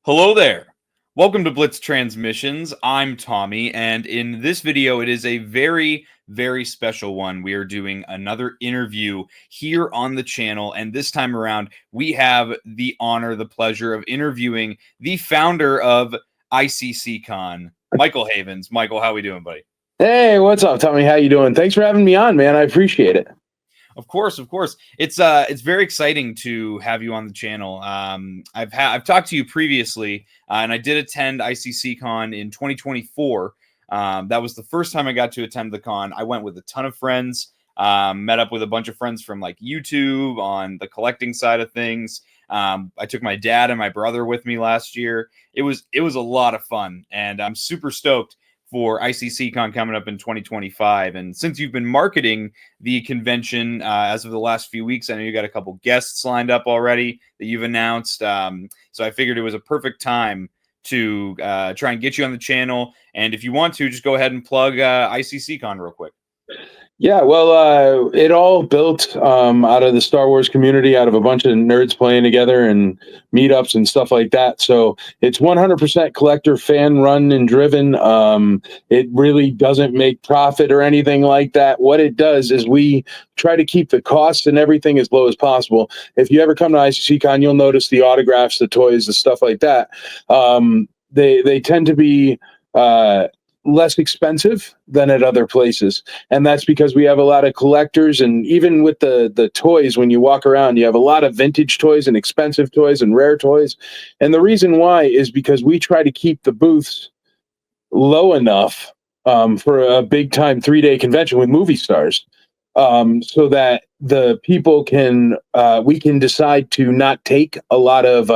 Hello there. Welcome to Blitz Transmissions. I'm Tommy, and in this video, it is a very, very special one. We are doing another interview here on the channel, and this time around, we have the honor, the pleasure of interviewing the founder of ICCCon, Michael Havens. Michael, how we doing, buddy? Hey, what's up, Tommy? How you doing? Thanks for having me on, man. I appreciate it. Of course. It's very exciting to have you on the channel. I've talked to you previously, and I did attend ICCCon in 2024. That was the first time I got to attend the con. I went with a ton of friends, met up with a bunch of friends from like YouTube on the collecting side of things. I took my dad and my brother with me last year. It was a lot of fun, and I'm super stoked for ICCCon coming up in 2025. And since you've been marketing the convention as of the last few weeks, I know you got a couple guests lined up already that you've announced. So I figured it was a perfect time to try and get you on the channel. And if you want to, just go ahead and plug ICCCon real quick. Yeah, well, it all built out of the Star Wars community, out of a bunch of nerds playing together and meetups and stuff like that. So it's 100% collector, fan run and driven. It really doesn't make profit or anything like that. What it does is we try to keep the costs and everything as low as possible. If you ever come to ICCCon, you'll notice the autographs, the toys, the stuff like that. They tend to be less expensive than at other places, and that's because we have a lot of collectors. And even with the toys, when you walk around, you have a lot of vintage toys and expensive toys and rare toys. And the reason why is because we try to keep the booths low enough for a big time 3-day convention with movie stars, so that the people can we can decide to not take a lot of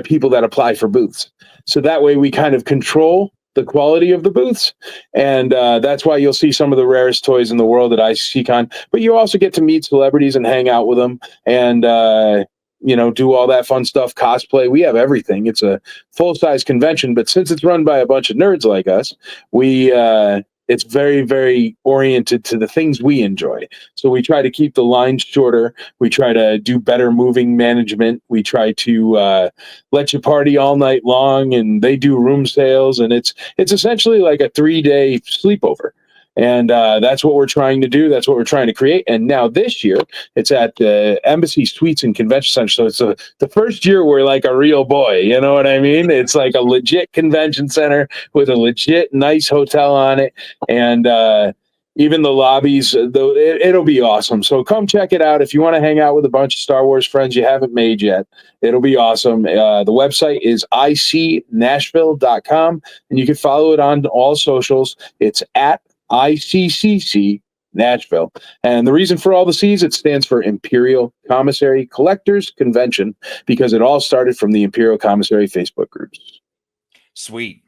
people that apply for booths. So that way we kind of control the quality of the booths, and that's why you'll see some of the rarest toys in the world at ICCCon. But you also get to meet celebrities and hang out with them, and do all that fun stuff, cosplay. We have everything. It's a full-size convention, but since it's run by a bunch of nerds like us, it's very, very oriented to the things we enjoy. So we try to keep the lines shorter. We try to do better moving management. We try to let you party all night long, and they do room sales. And it's essentially like a 3-day sleepover. And that's what we're trying to do. That's what we're trying to create. And now this year, it's at the Embassy Suites and Convention Center. So it's the first year we're like a real boy. You know what I mean? It's like a legit convention center with a legit nice hotel on it. And even the lobbies, it'll be awesome. So come check it out. If you want to hang out with a bunch of Star Wars friends you haven't made yet, it'll be awesome. The website is icnashville.com, and you can follow it on all socials. It's at ICCC Nashville. And the reason for all the C's, it stands for Imperial Commissary Collectors Convention, because it all started from the Imperial Commissary Facebook groups. Sweet.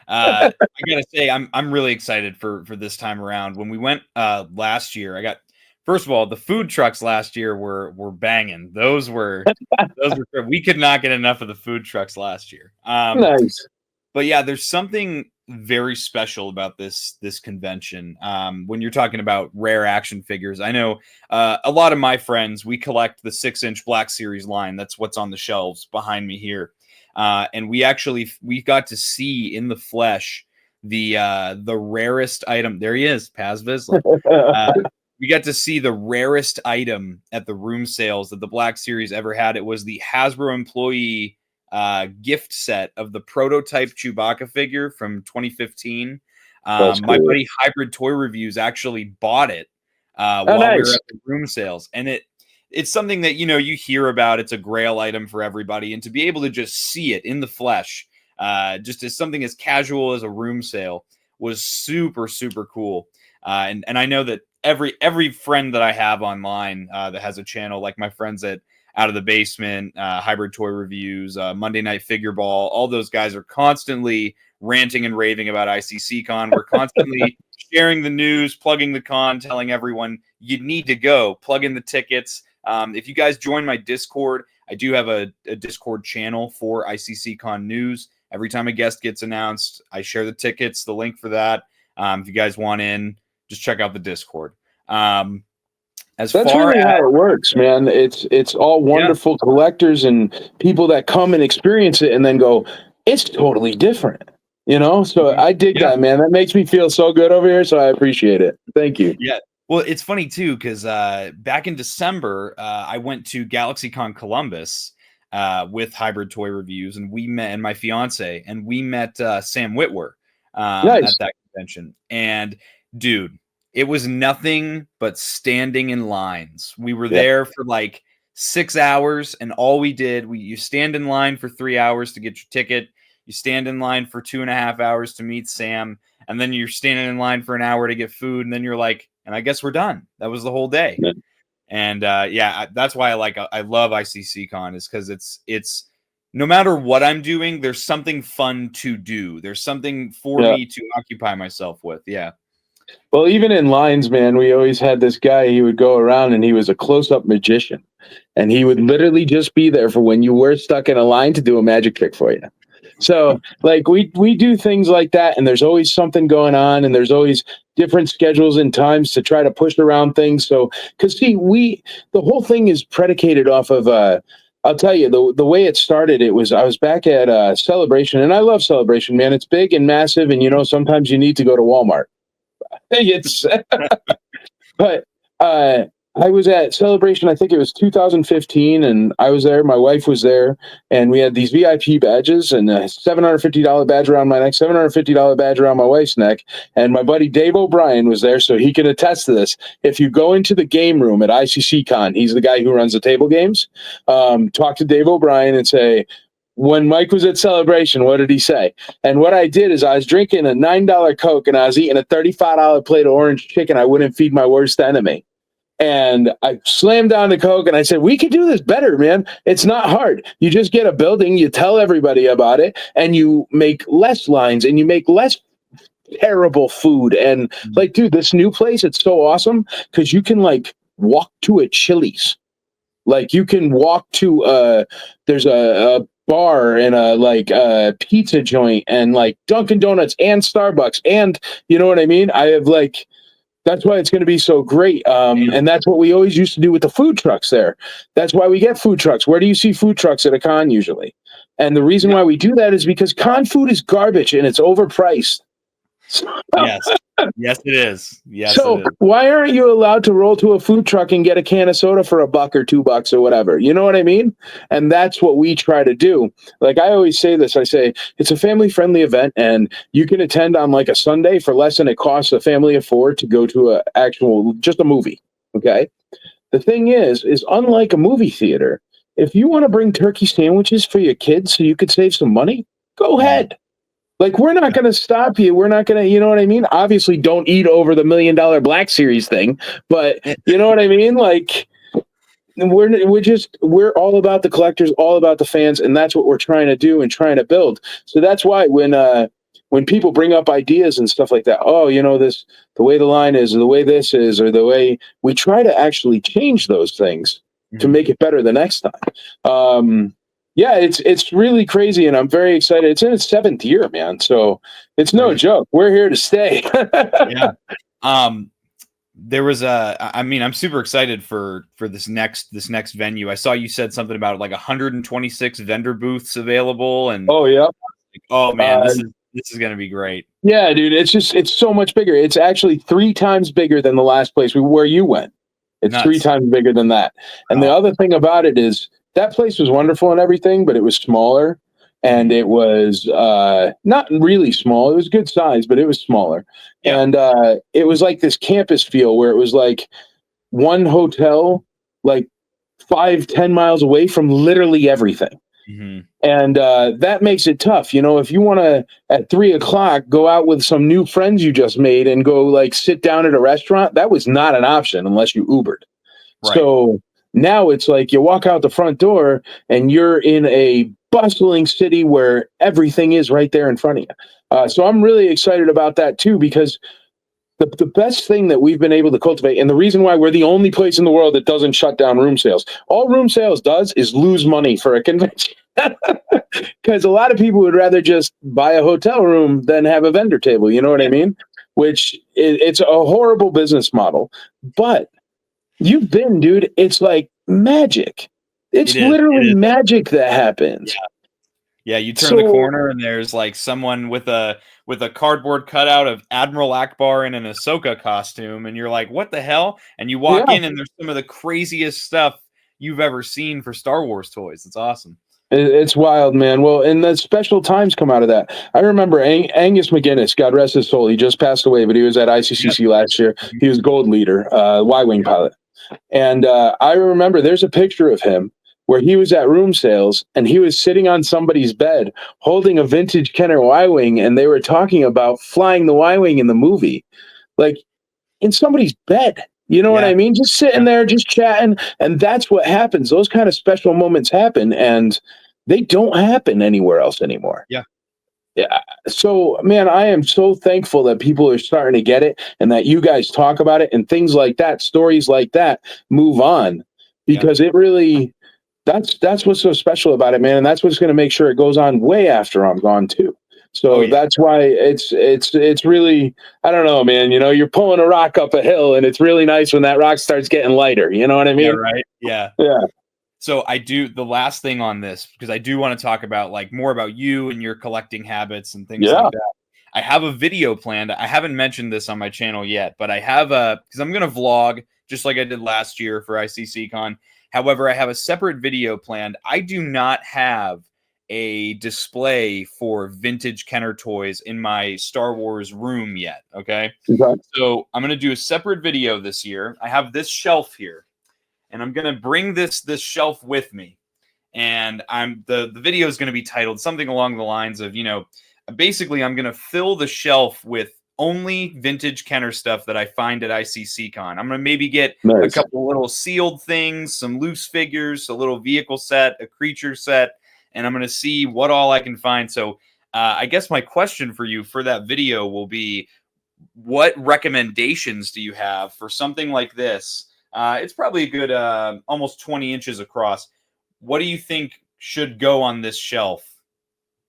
I gotta say, I'm really excited for this time around. When we went last year, first of all, the food trucks last year were banging. Those were we could not get enough of the food trucks last year. Nice. But yeah, there's something very special about this convention. When you're talking about rare action figures, I know a lot of my friends, we collect the 6-inch Black Series line. That's what's on the shelves behind me here. And we got to see in the flesh the rarest item. There he is, Paz Vizsla. We got to see the rarest item at the room sales that the Black Series ever had. It was the Hasbro employee gift set of the prototype Chewbacca figure from 2015. Cool. My buddy Hybrid Toy Reviews actually bought it while we were at the room sales, and it's something that you hear about. It's a grail item for everybody, and to be able to just see it in the flesh, just as something as casual as a room sale, was super, super cool. And I know that every friend that I have online that has a channel, like my friends at Out of the Basement, Hybrid Toy Reviews, Monday Night Figure Ball, all those guys are constantly ranting and raving about ICCCon. We're constantly sharing the news, plugging the con, telling everyone you need to go, plug in the tickets. If you guys join my Discord, I do have a Discord channel for ICCCon news. Every time a guest gets announced, I share the tickets, the link for that. If you guys want in, just check out the Discord. That's really how it works, man. It's all wonderful collectors and people that come and experience it and then go, it's totally different, you know? So I dig that, man. That makes me feel so good over here. So I appreciate it. Thank you. Yeah. Well, it's funny too, because back in December, I went to GalaxyCon Columbus with Hybrid Toy Reviews, and we met, and my fiance, and we met Sam Witwer at that convention. And dude, it was nothing but standing in lines. We were there for like 6 hours, and all we did, you stand in line for 3 hours to get your ticket. You stand in line for 2.5 hours to meet Sam, and then you're standing in line for an hour to get food, and then you're like, and I guess we're done. That was the whole day. Yeah. And that's why I love ICCCon, is because it's no matter what I'm doing, there's something fun to do. There's something for me to occupy myself with. Yeah. Well, even in lines, man, we always had this guy. He would go around and he was a close-up magician, and he would literally just be there for when you were stuck in a line to do a magic trick for you. So like we do things like that, and there's always something going on, and there's always different schedules and times to try to push around things. So, because see, the whole thing is predicated off of I'll tell you the way it started. I was back at Celebration, and I love Celebration, man. It's big and massive, and sometimes you need to go to Walmart. But I was at Celebration, I think it was 2015, and I was there. My wife was there, and we had these VIP badges and a $750 badge around my neck, $750 badge around my wife's neck. And my buddy Dave O'Brien was there, so he can attest to this. If you go into the game room at ICCCon, he's the guy who runs the table games. Talk to Dave O'Brien and say, when Mike was at Celebration, what did he say? And what I did is I was drinking a $9 Coke and I was eating a $35 plate of orange chicken I wouldn't feed my worst enemy. And I slammed down the Coke and I said, we could do this better, man. It's not hard. You just get a building, you tell everybody about it, and you make less lines and you make less terrible food. And like, dude, this new place, it's so awesome because you can like walk to a Chili's. Like you can walk to there's a bar and a pizza joint and like Dunkin' Donuts and Starbucks, and you know what I mean? I have like, that's why it's going to be so great. And that's what we always used to do with the food trucks there. That's why we get food trucks. Where do you see food trucks at a con usually? And the reason why we do that is because con food is garbage and it's overpriced. Yes, it is. Yes. So why aren't you allowed to roll to a food truck and get a can of soda for $1 or $2 or whatever? You know what I mean? And that's what we try to do. Like I always say this, I say it's a family friendly event and you can attend on like a Sunday for less than it costs a family of 4 to go to just a movie. Okay. The thing is unlike a movie theater, if you want to bring turkey sandwiches for your kids so you could save some money, go ahead. Like, we're not going to stop you. We're not going to, you know what I mean? Obviously, don't eat over the $1 million Black Series thing. But you know what I mean? Like, we're all about the collectors, all about the fans. And that's what we're trying to do and trying to build. So that's why when people bring up ideas and stuff like that, the way the line is, or the way this is, or the way we try to actually change those things to make it better the next time. Yeah, it's really crazy, and I'm very excited. It's in its 7th year, man. So it's no joke. We're here to stay. Yeah. There was I'm super excited for this next venue. I saw you said something about like 126 vendor booths available, and this is gonna be great. Yeah, dude. It's so much bigger. It's actually 3 times bigger than the last place where you went. It's nuts. 3 times bigger than that. And the other thing about it is, that place was wonderful and everything, but it was smaller, and it was not really small. It was good size, but it was smaller. Yeah. And it was like this campus feel where it was like one hotel, like 5-10 miles away from literally everything. Mm-hmm. And that makes it tough. If you want to, at 3:00, go out with some new friends you just made and go like sit down at a restaurant, that was not an option unless you Ubered. Right. So now it's like you walk out the front door and you're in a bustling city where everything is right there in front of you. So I'm really excited about that too, because the best thing that we've been able to cultivate, and the reason why we're the only place in the world that doesn't shut down room sales. All room sales does is lose money for a convention. Because a lot of people would rather just buy a hotel room than have a vendor table. You know what I mean? Which it's a horrible business model. But you've been, dude. It's like magic. It's literally magic that happens. Yeah, you turn the corner and there's like someone with a cardboard cutout of Admiral Akbar in an Ahsoka costume, and you're like, what the hell? And you walk in and there's some of the craziest stuff you've ever seen for Star Wars toys. It's awesome. It's wild, man. Well, and the special times come out of that. I remember Angus McGinnis, God rest his soul. He just passed away, but he was at ICCC last year. He was gold leader, Y-wing pilot. And I remember there's a picture of him where he was at room sales and he was sitting on somebody's bed holding a vintage Kenner Y-wing, and they were talking about flying the Y-wing in the movie, like in somebody's bed. You know what I mean? Just sitting there, just chatting. And that's what happens. Those kind of special moments happen, and they don't happen anywhere else anymore. Yeah. So, man, I am so thankful that people are starting to get it and that you guys talk about it and things like that, stories like that move on, because it really, that's what's so special about it, man. And that's what's going to make sure it goes on way after I'm gone too. So that's why it's really, I don't know, man, you know, you're pulling a rock up a hill and it's really nice when that rock starts getting lighter. You know what I mean? Yeah, right. Yeah. Yeah. So the last thing on this, because I do want to talk about like more about you and your collecting habits and things like that. I have a video planned. I haven't mentioned this on my channel yet, but I have because I'm going to vlog just like I did last year for ICCCon. However, I have a separate video planned. I do not have a display for vintage Kenner toys in my Star Wars room yet. Okay. So I'm going to do a separate video this year. I have this shelf here, and I'm going to bring this shelf with me. And the video is going to be titled something along the lines of, you know, basically I'm going to fill the shelf with only vintage Kenner stuff that I find at ICCCon. I'm going to maybe get a couple little sealed things, some loose figures, a little vehicle set, a creature set, and I'm going to see what all I can find. So I guess my question for you for that video will be, what recommendations do you have for something like this? It's probably a good almost 20 inches across. What do you think should go on this shelf?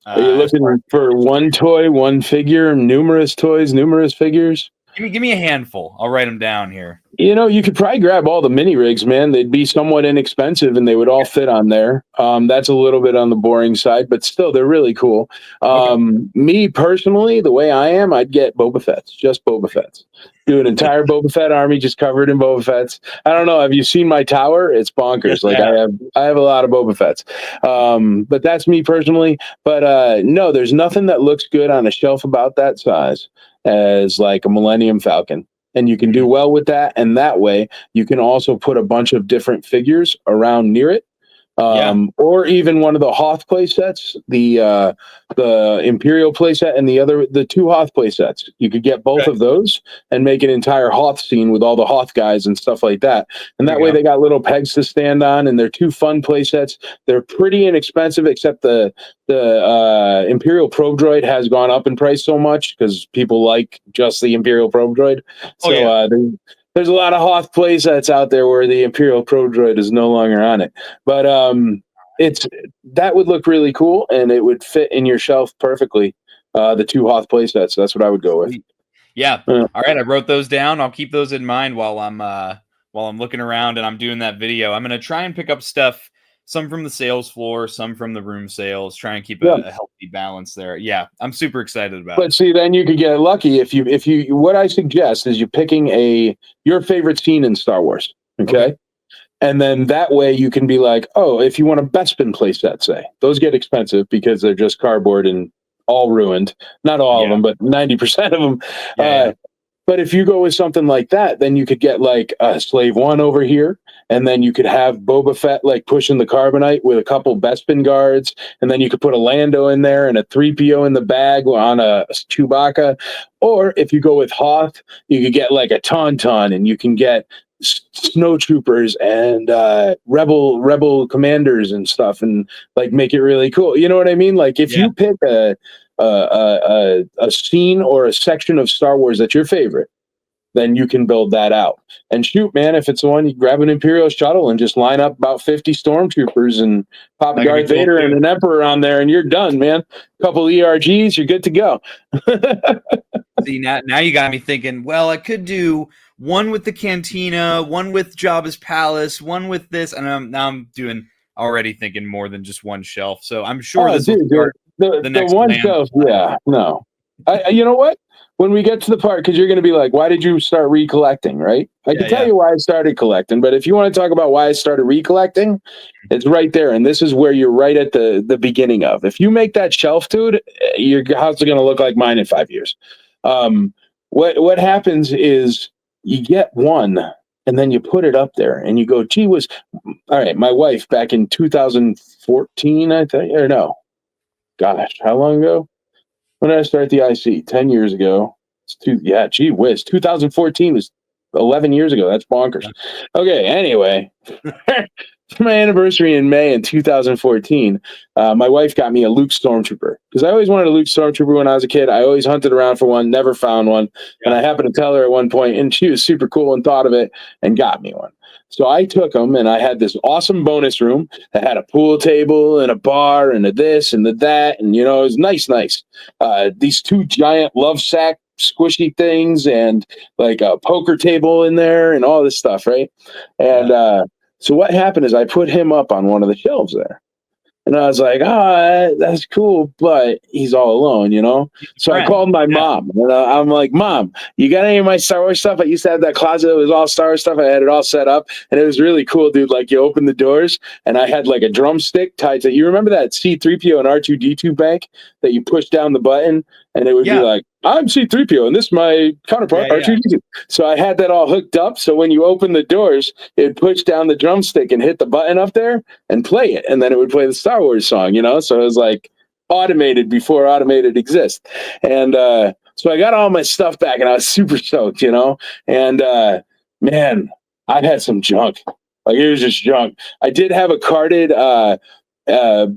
Are you looking for one toy, one figure, numerous toys, numerous figures? Give me a handful. I'll write them down here. You know, you could probably grab all the mini rigs, man. They'd be somewhat inexpensive and they would all fit on there. That's a little bit on the boring side, but still, they're really cool. Me personally, the way I am, I'd get Boba Fett's, just Boba Fett's. Do an entire Boba Fett army just covered in Boba Fett's. I don't know. Have you seen my tower? It's bonkers. Like I have a lot of Boba Fett's. But that's me personally. But no, there's nothing that looks good on a shelf about that size as like a Millennium Falcon. And you can do well with that. And that way you can also put a bunch of different figures around near it. Or even one of the Hoth play sets, the Imperial play set, and the two Hoth play sets. You could get both of those and make an entire Hoth scene with all the Hoth guys and stuff like that. And that way they got little pegs to stand on, and they're two fun play sets. They're pretty inexpensive, except the Imperial probe droid has gone up in price so much because people like just the Imperial probe droid. There's a lot of Hoth play sets out there where the Imperial probe droid is no longer on it. But that would look really cool, and it would fit in your shelf perfectly. The two Hoth play sets. That's what I would go with. Yeah. All right. I wrote those down. I'll keep those in mind while I'm looking around and I'm doing that video. I'm going to try and pick up stuff, some from the sales floor, some from the room sales, try and keep a healthy balance there. Yeah, I'm super excited about it. But see, then you could get lucky if you what I suggest is you picking your favorite scene in Star Wars. Okay. And then that way you can be like, oh, if you want a Bespin playset, say, those get expensive because they're just cardboard and all ruined. Not all of them, but 90% of them. But if you go with something like that, then you could get like a Slave One over here, and then you could have Boba Fett like pushing the carbonite with a couple Bespin guards, and then you could put a Lando in there and a 3PO in the bag on a Chewbacca. Or if you go with Hoth, you could get like a Tauntaun, and you can get snowtroopers and rebel commanders and stuff, and like make it really cool. You know what I mean? Like if you pick a scene or a section of Star Wars that's your favorite, then you can build that out. And shoot, man, if it's the one, you grab an Imperial shuttle and just line up about 50 stormtroopers and pop a Darth Vader and an Emperor on there, and you're done, man. A couple ERGs, you're good to go. See, now you got me thinking, well, I could do one with the cantina, one with Jabba's palace, one with this, and now I'm already thinking more than just one shelf. So I'm sure this will start the next one shelf. Yeah, no. You know what? When we get to the part, because you're going to be like, why did you start recollecting, right? I can tell you why I started collecting, but if you want to talk about why I started recollecting, it's right there. And this is where you're right at the beginning of. If you make that shelf, dude, your house is going to look like mine in 5 years. What happens is you get one, and then you put it up there, and you go, gee whiz. All right, my wife back in 2014, I think, or no. Gosh, how long ago? When did I start the IC? 10 years ago. Gee whiz. 2014 was 11 years ago. That's bonkers. Okay, anyway. For my anniversary in May in 2014, my wife got me a Luke Stormtrooper. Because I always wanted a Luke Stormtrooper when I was a kid. I always hunted around for one, never found one. And I happened to tell her at one point, and she was super cool and thought of it and got me one. So I took them, and I had this awesome bonus room that had a pool table and a bar and a this and a that. And, it was nice. These two giant love sack squishy things and like a poker table in there and all this stuff, right? And so what happened is I put him up on one of the shelves there. And I was like, that's cool, but he's all alone, So I called my mom, and I'm like, Mom, you got any of my Star Wars stuff? I used to have that closet. It was all Star Wars stuff. I had it all set up, and it was really cool, dude. Like, you open the doors, and I had like a drumstick tied to. You remember that C-3PO and R2-D2 bank that you push down the button, and it would be like, I'm C-3PO, and this is my counterpart, R2-D2. So I had that all hooked up, so when you open the doors, it would push down the drumstick and hit the button up there and play it, and then it would play the Star Wars song, So it was like automated before automated exists. And so I got all my stuff back, and I was super stoked, And man, I had some junk. Like, it was just junk. I did have a carded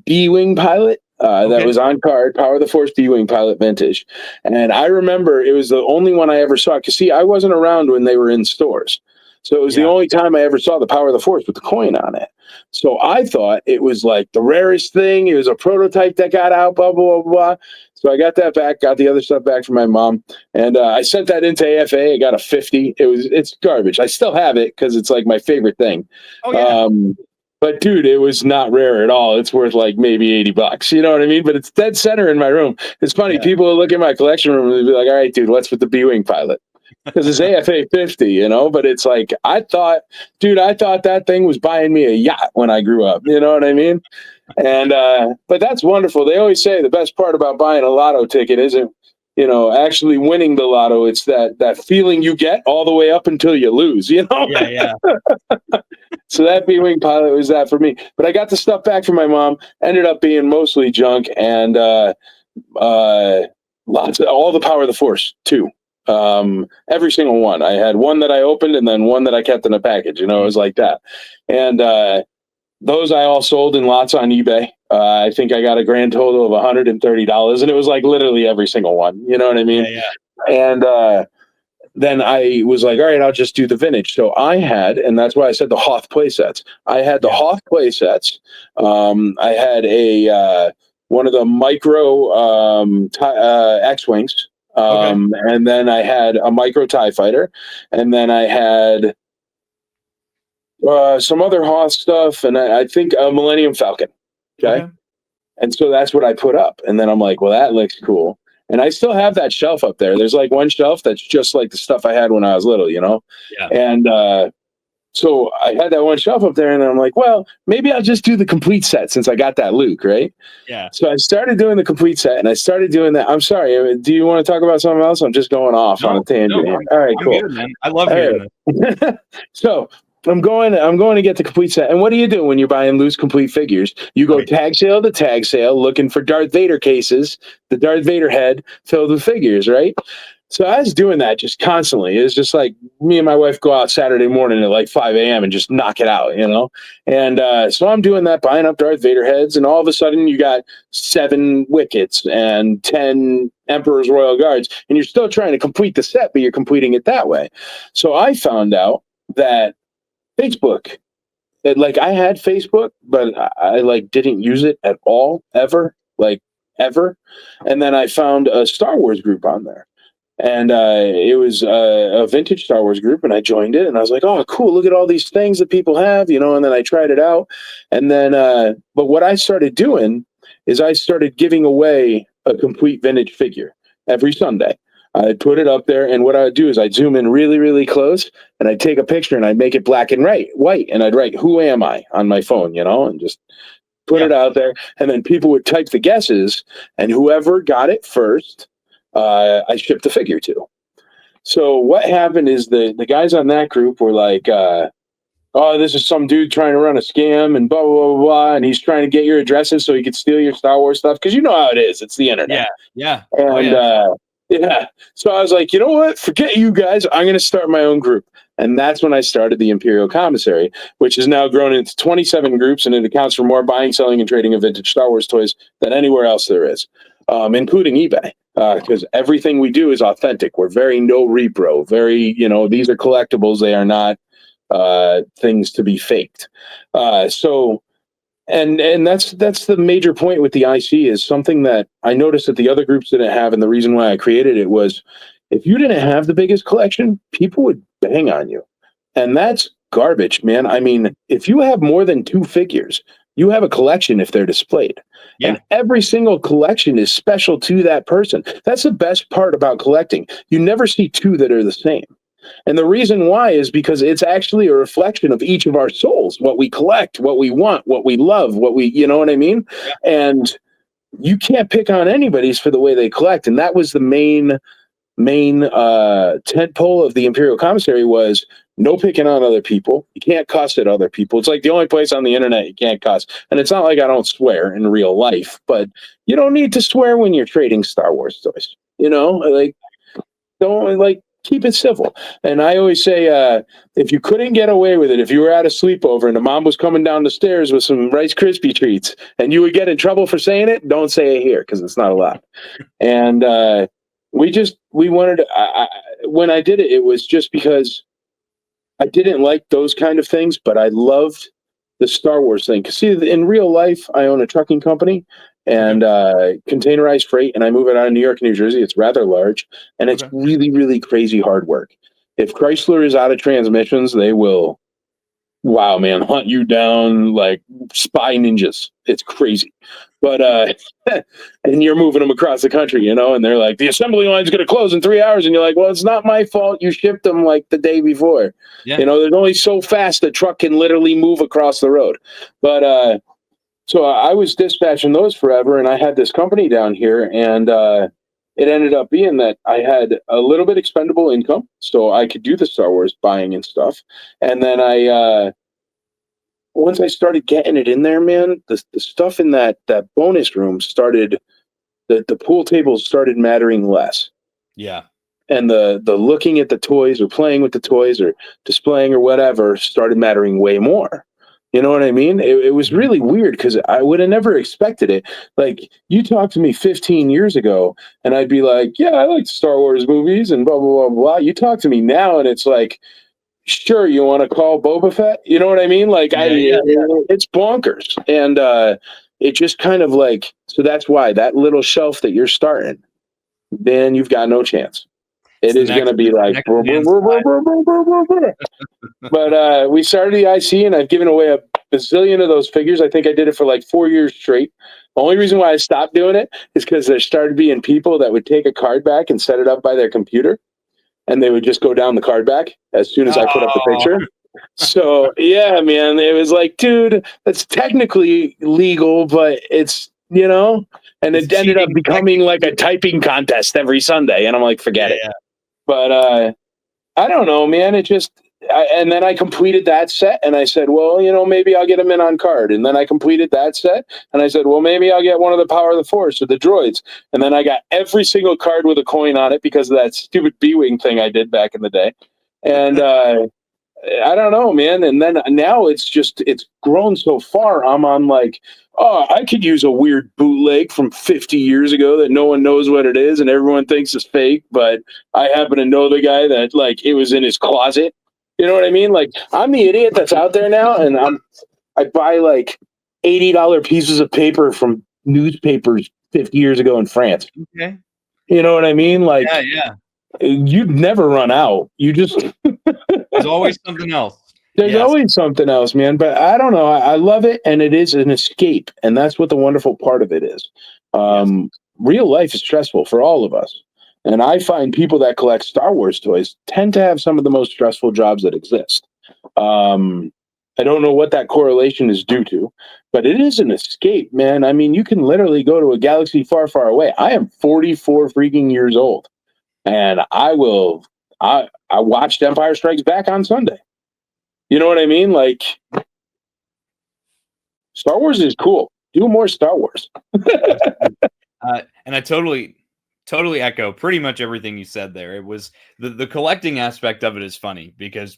B-Wing pilot. That was on card, Power of the Force B-Wing pilot vintage. And I remember it was the only one I ever saw. Because, see, I wasn't around when they were in stores. So it was the only time I ever saw the Power of the Force with the coin on it. So I thought it was like the rarest thing. It was a prototype that got out, blah, blah, blah, blah. So I got that back, got the other stuff back from my mom. And I sent that into AFA. I got a 50. It's garbage. I still have it because it's like my favorite thing. Oh, yeah. But dude, it was not rare at all. It's worth like maybe $80. You know what I mean? But it's dead center in my room. It's funny. Yeah. People look at my collection room and they'll be like, all right, dude, what's with the B-Wing pilot? Because it's AFA 50, but it's like, I thought that thing was buying me a yacht when I grew up. You know what I mean? And, but that's wonderful. They always say the best part about buying a lotto ticket isn't, actually winning the lotto. It's that feeling you get all the way up until you lose, Yeah. So that B-Wing pilot was that for me. But I got the stuff back from my mom, ended up being mostly junk, and lots of all the Power of the Force, too. Every single one. I had one that I opened and then one that I kept in a package, it was like that. And those I all sold in lots on eBay. I think I got a grand total of $130, and it was like literally every single one. You know what I mean? Yeah. And then I was like, all right, I'll just do the vintage. So I had, and that's why I said the Hoth play sets. I had the Hoth play sets. I had a one of the micro X-Wings. And then I had a micro TIE fighter, and then I had some other Hoth stuff, and I think a Millennium Falcon. Okay. And so that's what I put up. And then I'm like, well, that looks cool. And I still have that shelf up there. There's like one shelf that's just like the stuff I had when I was little, Yeah. And so I had that one shelf up there, and I'm like, well, maybe I'll just do the complete set since I got that Luke, right? Yeah. So I started doing the complete set, and I started doing that. I'm sorry. Do you want to talk about something else? I'm just going off on a tangent. No, all right, cool. Good, man. I love hearing this. So I'm going to get the complete set. And what do you do when you're buying loose complete figures? You go tag sale to tag sale looking for Darth Vader cases, the Darth Vader head filled with figures, right? So I was doing that just constantly. It was just like me and my wife go out Saturday morning at like 5 a.m. and just knock it out, you know? And so I'm doing that, buying up Darth Vader heads, and all of a sudden you got 7 Wickets and 10 Emperor's Royal Guards, and you're still trying to complete the set, but you're completing it that way. So I found out that Facebook, like I had Facebook, but I like didn't use it at all, ever, like ever. And then I found a Star Wars group on there. And it was a vintage Star Wars group, and I joined it, and I was like, oh, cool, look at all these things that people have, you know, and then I tried it out. And then, but what I started doing is I started giving away a complete vintage figure every Sunday. I'd put it up there, and what I would do is I'd zoom in really, really close, and I'd take a picture, and I'd make it black and white, and I'd write, who am I, on my phone, you know, and just put it out there. And then people would type the guesses, and whoever got it first, I shipped the figure to. So what happened is the guys on that group were like, oh, this is some dude trying to run a scam and blah, blah, blah, blah, and he's trying to get your addresses so he could steal your Star Wars stuff, because you know how it is. It's the internet. Yeah. And yeah. So I was like, you know what? Forget you guys. I'm going to start my own group. And that's when I started the Imperial Commissary, which has now grown into 27 groups, and it accounts for more buying, selling, and trading of vintage Star Wars toys than anywhere else there is, including eBay. Because everything we do is authentic. We're very no repro, very, you know, these are collectibles. They are not things to be faked. So, and that's the major point with the IC, is something that I noticed that the other groups didn't have. And the reason why I created it was, if you didn't have the biggest collection, people would bang on you. And that's garbage, man. I mean, if you have more than 2 figures, you have a collection if they're displayed. Yeah. And every single collection is special to that person. That's the best part about collecting. You never see 2 that are the same. And the reason why is because it's actually a reflection of each of our souls, what we collect, what we want, what we love, what we, you know what I mean? Yeah. And you can't pick on anybody's for the way they collect. And that was the main tentpole of the Imperial Commissary, was no picking on other people. You can't cuss at other people. It's like the only place on the internet you can't cuss. And it's not like I don't swear in real life, but you don't need to swear when you're trading Star Wars toys. You know, like, don't, like, keep it civil. And I always say, if you couldn't get away with it, if you were at a sleepover and the mom was coming down the stairs with some Rice Krispie treats and you would get in trouble for saying it, don't say it here, because it's not allowed. And we wanted to, when I did it, it was just because I didn't like those kind of things, but I loved the Star Wars thing. Because, see, in real life, I own a trucking company and containerized freight, and I move it out of New York, New Jersey. It's rather large, and it's really, really crazy hard work. If Chrysler is out of transmissions, they will, wow, man, hunt you down like spy ninjas. It's crazy. But, and you're moving them across the country, you know, and they're like, the assembly line's going to close in 3 hours. And you're like, well, it's not my fault. You shipped them like the day before. Yeah. You know, there's only so fast the truck can literally move across the road. But, so I was dispatching those forever, and I had this company down here, and it ended up being that I had a little bit expendable income, so I could do the Star Wars buying and stuff. And then once I started getting it in there, man, the stuff in that bonus room started, the pool tables started mattering less. Yeah. And the looking at the toys or playing with the toys or displaying or whatever started mattering way more. You know what I mean? It was really weird, because I would have never expected it. Like, you talked to me 15 years ago, and I'd be like, yeah, I like Star Wars movies and blah, blah, blah, blah. You talk to me now, and it's like, sure, you want to call Boba Fett? You know what I mean? Like, it's bonkers. And it just kind of like, so that's why that little shelf that you're starting, then you've got no chance. It is going to be like, but we started the IC, and I've given away a bazillion of those figures. I think I did it for like 4 years straight. The only reason why I stopped doing it is because there started being people that would take a card back and set it up by their computer, and they would just go down the card back as soon as I put up the picture. So, yeah, man, it was like, dude, that's technically legal, but it's, you know, and it ended up becoming like a typing contest every Sunday. And I'm like, forget it. Yeah. But I don't know, man. It just, and then I completed that set, and I said, well, maybe I'll get them in on card. And then I completed that set, and I said, well, maybe I'll get one of the Power of the Force or the droids. And then I got every single card with a coin on it because of that stupid B-Wing thing I did back in the day. And I don't know, man. And then now it's grown so far. I'm on like, oh, I could use a weird bootleg from 50 years ago that no one knows what it is and everyone thinks is fake, but I happen to know the guy that like it was in his closet. You know what I mean? Like I'm the idiot that's out there now, and I buy like $80 pieces of paper from newspapers 50 years ago in France. Okay. You know what I mean? Like, yeah. You'd never run out. You just there's always something else. There's always something else, man. But I don't know. I love it, and it is an escape, and that's what the wonderful part of it is. Real life is stressful for all of us. And I find people that collect Star Wars toys tend to have some of the most stressful jobs that exist. I don't know what that correlation is due to, but it is an escape, man. I mean, you can literally go to a galaxy far, far away. I am 44 freaking years old, and I watched Empire Strikes Back on Sunday. You know what I mean? Like, Star Wars is cool. Do more Star Wars. And I totally echo pretty much everything you said there. It was the collecting aspect of it is funny because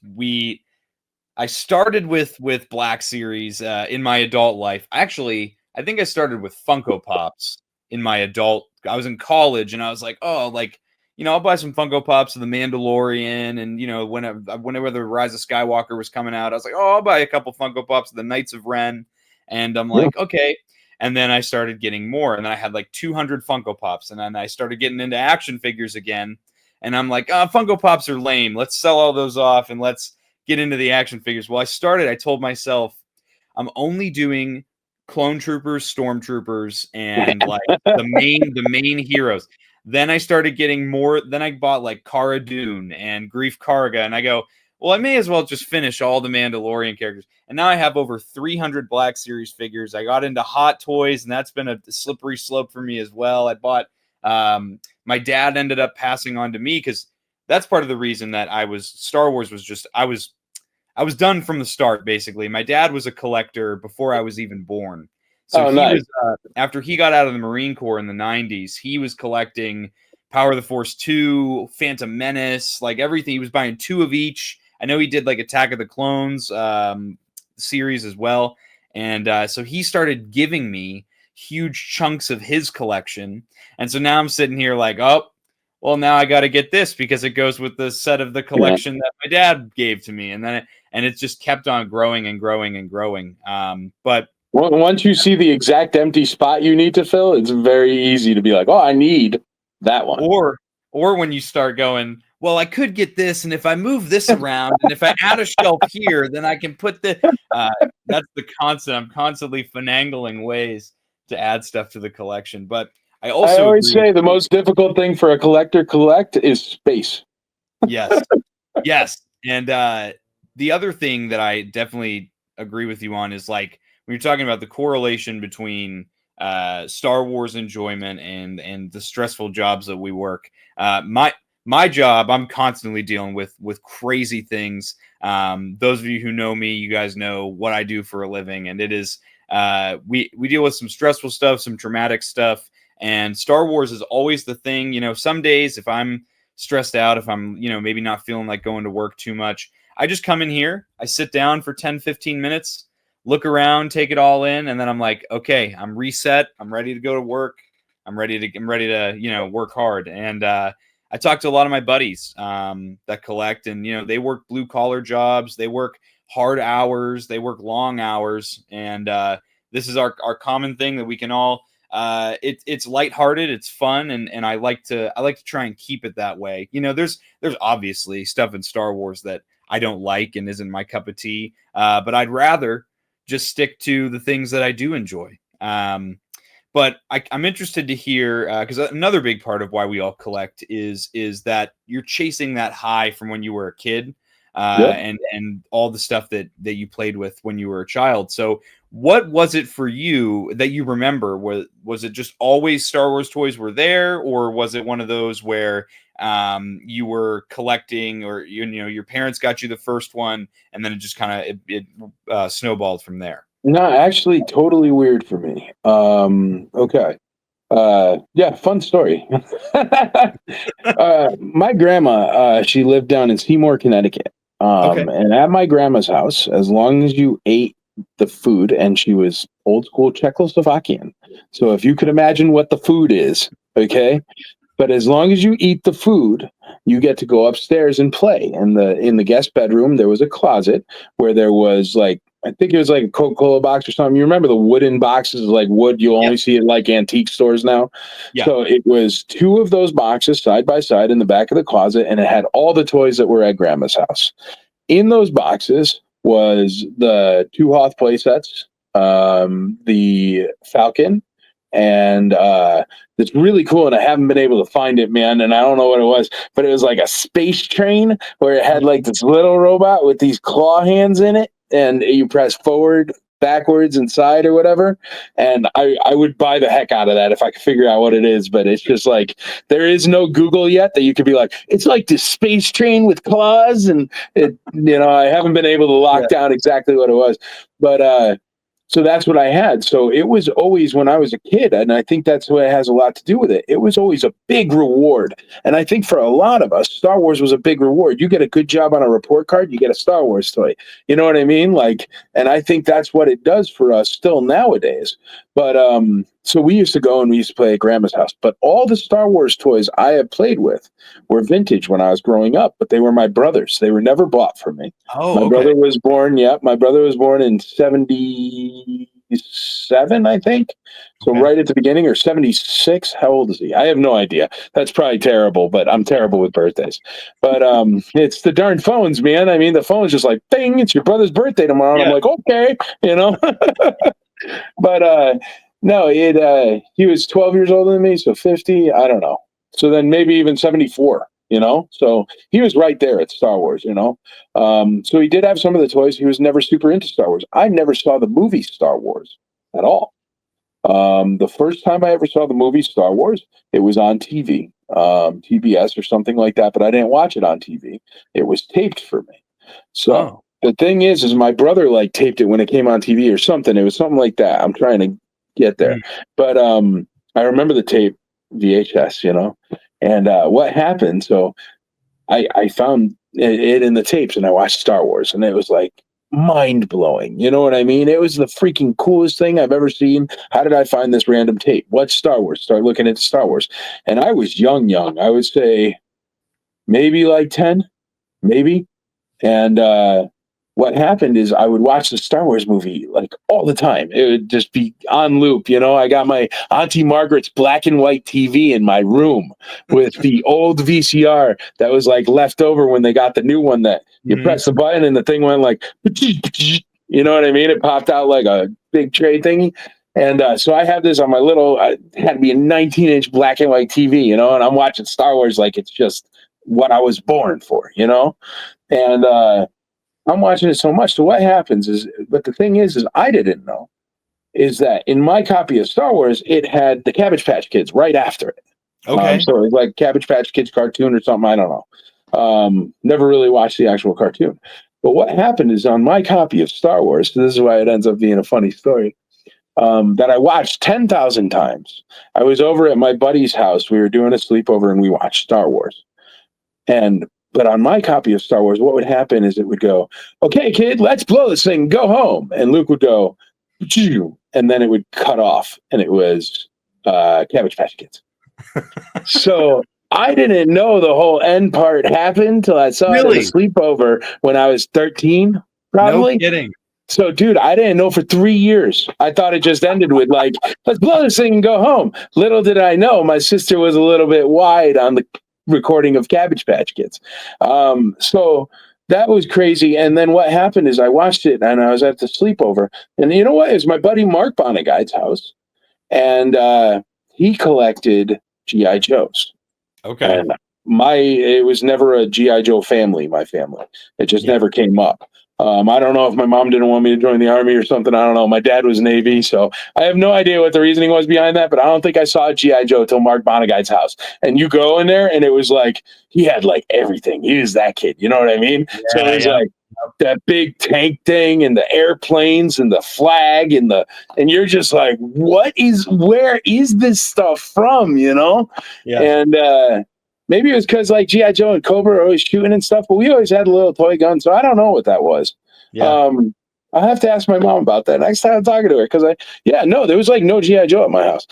I started with Black Series in my adult life. Actually, I think I started with Funko Pops in my adult. I was in college and I was like, oh, like, I'll buy some Funko Pops of the Mandalorian, and whenever the Rise of Skywalker was coming out, I was like, oh, I'll buy a couple Funko Pops of the Knights of Ren, and I'm like, okay. And then I started getting more, and then I had like 200 Funko Pops, and then I started getting into action figures again, and I'm like, Funko Pops are lame. Let's sell all those off, and let's get into the action figures. Well, I told myself, I'm only doing clone troopers, stormtroopers, and like the main heroes. Then I started getting more. Then I bought like Cara Dune and Greef Karga, and I go, well, I may as well just finish all the Mandalorian characters. And now I have over 300 Black Series figures. I got into Hot Toys, and that's been a slippery slope for me as well. I bought, my dad ended up passing on to me because that's part of the reason that Star Wars was just, I was done from the start, basically. My dad was a collector before I was even born. So nice. After he got out of the Marine Corps in the 90s, he was collecting Power of the Force 2, Phantom Menace, like everything. He was buying 2 of each. I know he did like Attack of the Clones series as well. And so he started giving me huge chunks of his collection. And so now I'm sitting here like, oh, well, now I got to get this because it goes with the set of the collection that my dad gave to me. And then it just kept on growing and growing and growing. But once you see the exact empty spot you need to fill, it's very easy to be like, oh, I need that one. Or when you start going, well, I could get this, and if I move this around, and if I add a shelf here, then I can put the. That's the constant. I'm constantly finagling ways to add stuff to the collection. But I always say the most difficult thing for a collector collect is space. Yes, yes, and the other thing that I definitely agree with you on is like when you're talking about the correlation between Star Wars enjoyment and the stressful jobs that we work. My job, I'm constantly dealing with crazy things. Those of you who know me, you guys know what I do for a living, and it is we deal with some stressful stuff, some traumatic stuff, and Star Wars is always the thing. Some days if I'm stressed out, if I'm maybe not feeling like going to work too much, I just come in here, I sit down for 10-15 minutes, look around, take it all in, and then I'm like, okay, I'm reset, I'm ready to go to work, I'm ready to work hard. And I talk to a lot of my buddies that collect, and they work blue collar jobs, they work hard hours, they work long hours, and this is our common thing that we can all. It's lighthearted, it's fun, and I like to try and keep it that way. There's obviously stuff in Star Wars that I don't like and isn't my cup of tea, but I'd rather just stick to the things that I do enjoy. But I'm interested to hear, because another big part of why we all collect is that you're chasing that high from when you were a kid, and all the stuff that you played with when you were a child. So What was it for you that you remember? Was it just always Star Wars toys were there, or was it one of those where you were collecting, or you know your parents got you the first one, and then it just kind of snowballed from there? No, actually, totally weird for me. Okay. Yeah, fun story. My grandma, she lived down in Seymour, Connecticut. Okay. And at my grandma's house, as long as you ate the food, and she was old school Czechoslovakian. So if you could imagine what the food is, okay, but as long as you eat the food, you get to go upstairs and play. And in the guest bedroom, there was a closet where there was like, I think it was like a Coca-Cola box or something. You remember the wooden boxes, like wood? You only see it like antique stores now. Yeah. So it was two of those boxes side by side in the back of the closet, and it had all the toys that were at Grandma's house. In those boxes was the two Hoth play sets, the Falcon, and it's really cool, and I haven't been able to find it, man, and I don't know what it was, but it was like a space train where it had like this little robot with these claw hands in it, and you press forward, backwards, and side or whatever, and I would buy the heck out of that if I could figure out what it is. But it's just like, there is no Google yet that you could be like, it's like this space train with claws, and it, I haven't been able to lock down exactly what it was, but so that's what I had. So it was always, when I was a kid, and I think that's what has a lot to do with it, it was always a big reward. And I think for a lot of us, Star Wars was a big reward. You get a good job on a report card, you get a Star Wars toy. You know what I mean? Like, and I think that's what it does for us still nowadays. But so we used to go and we used to play at Grandma's house. But all the Star Wars toys I have played with were vintage when I was growing up, but they were my brother's. They were never bought for me. Oh, my brother was born, my brother was born in 77, I think. So right at the beginning, or 76. How old is he? I have no idea. That's probably terrible, but I'm terrible with birthdays. But it's the darn phones, man. I mean, the phone's just like, ding, it's your brother's birthday tomorrow. And I'm like, okay, But no, he was 12 years older than me, so 50, I don't know. So then maybe even 74, So he was right there at Star Wars, So he did have some of the toys. He was never super into Star Wars. I never saw the movie Star Wars at all. The first time I ever saw the movie Star Wars, it was on TV, TBS or something like that, but I didn't watch it on TV. It was taped for me. So the thing is my brother like taped it when it came on TV or something. It was something like that. I'm trying to get there. But I remember the tape, VHS, and what happened. So I found it in the tapes, and I watched Star Wars, and it was like mind blowing. You know what I mean? It was the freaking coolest thing I've ever seen. How did I find this random tape? What's Star Wars? Start looking into Star Wars. And I was young. I would say maybe like 10, maybe. And what happened is I would watch the Star Wars movie like all the time. It would just be on loop. I got my Auntie Margaret's black and white TV in my room with the old VCR that was like left over when they got the new one that you press the button and the thing went like, you know what I mean? It popped out like a big tray thingy. And so I have this on my little, it had to be a 19-inch black and white TV, and I'm watching Star Wars like it's just what I was born for, And I'm watching it so much. So what happens is, but the thing is I didn't know, is that in my copy of Star Wars, it had the Cabbage Patch Kids right after it. Okay. So it was like Cabbage Patch Kids cartoon or something. I don't know. Never really watched the actual cartoon. But what happened is on my copy of Star Wars, so this is why it ends up being a funny story, that I watched 10,000 times. I was over at my buddy's house. We were doing a sleepover and we watched Star Wars. But on my copy of Star Wars, what would happen is it would go, okay, kid, let's blow this thing, go home. And Luke would go, Phew, and then it would cut off, and it was Cabbage Patch Kids. So I didn't know the whole end part happened till I saw it at a sleepover when I was 13, probably. No kidding. So, dude, I didn't know for 3 years. I thought it just ended with like, let's blow this thing and go home. Little did I know, my sister was a little bit wide on the recording of Cabbage Patch Kids. So that was crazy. And then what happened is I watched it and I was at the sleepover. And you know what? It was my buddy Mark Bonneguide's house. And he collected G.I. Joes. Okay. And it was never a G.I. Joe family, my family. It just never came up. I don't know if my mom didn't want me to join the Army or something. I don't know. My dad was Navy, so I have no idea what the reasoning was behind that, but I don't think I saw a G.I. Joe till Mark Bonagite's house. And you go in there, and it was like, he had like everything. He was that kid. You know what I mean? Yeah, so it was like that big tank thing and the airplanes and the flag and you're just like, where is this stuff from? You know? Yeah. And, maybe it was because like G.I. Joe and Cobra are always shooting and stuff, but we always had a little toy gun, so I don't know what that was. Yeah. I'll have to ask my mom about that next time I'm talking to her, because there was like no G.I. Joe at my house.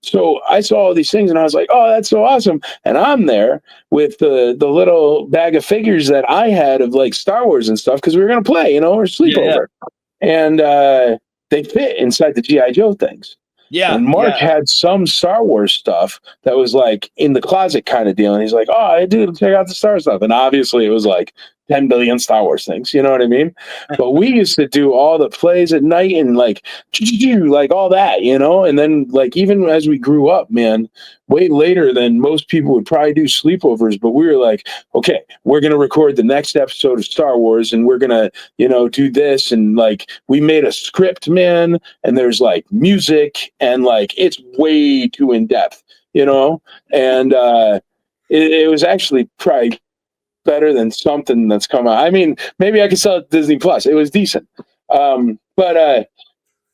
So I saw all these things and I was like, oh, that's so awesome. And I'm there with the little bag of figures that I had of like Star Wars and stuff, because we were going to play, or sleepover. And they fit inside the G.I. Joe things. Yeah. And Mark had some Star Wars stuff that was like in the closet kind of deal. And he's like, oh, dude, check out the Star Wars stuff. And obviously it was like 10 billion Star Wars things. You know what I mean? But we used to do all the plays at night and like all that, and then like even as we grew up, man, way later than most people would probably do sleepovers. But we were like, okay, we're going to record the next episode of Star Wars and we're going to, do this. And like we made a script, man, and there's like music and like it's way too in depth, and it was actually probably better than something that's come out. I mean, maybe I could sell it to Disney Plus. It was decent. But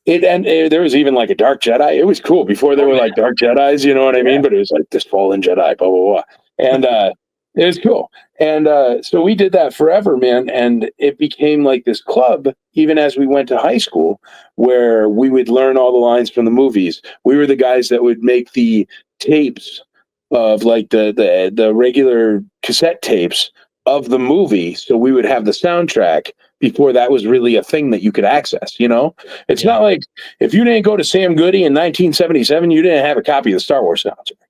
there was even like a Dark Jedi. It was cool before there were like Dark Jedis, you know what I mean? But it was like this fallen Jedi, blah, blah, blah. And it was cool. And so we did that forever, man. And it became like this club, even as we went to high school, where we would learn all the lines from the movies. We were the guys that would make the tapes of like the regular cassette tapes of the movie, so we would have the soundtrack before that was really a thing that you could access. It's not like if you didn't go to Sam Goody in 1977, you didn't have a copy of the Star Wars soundtrack.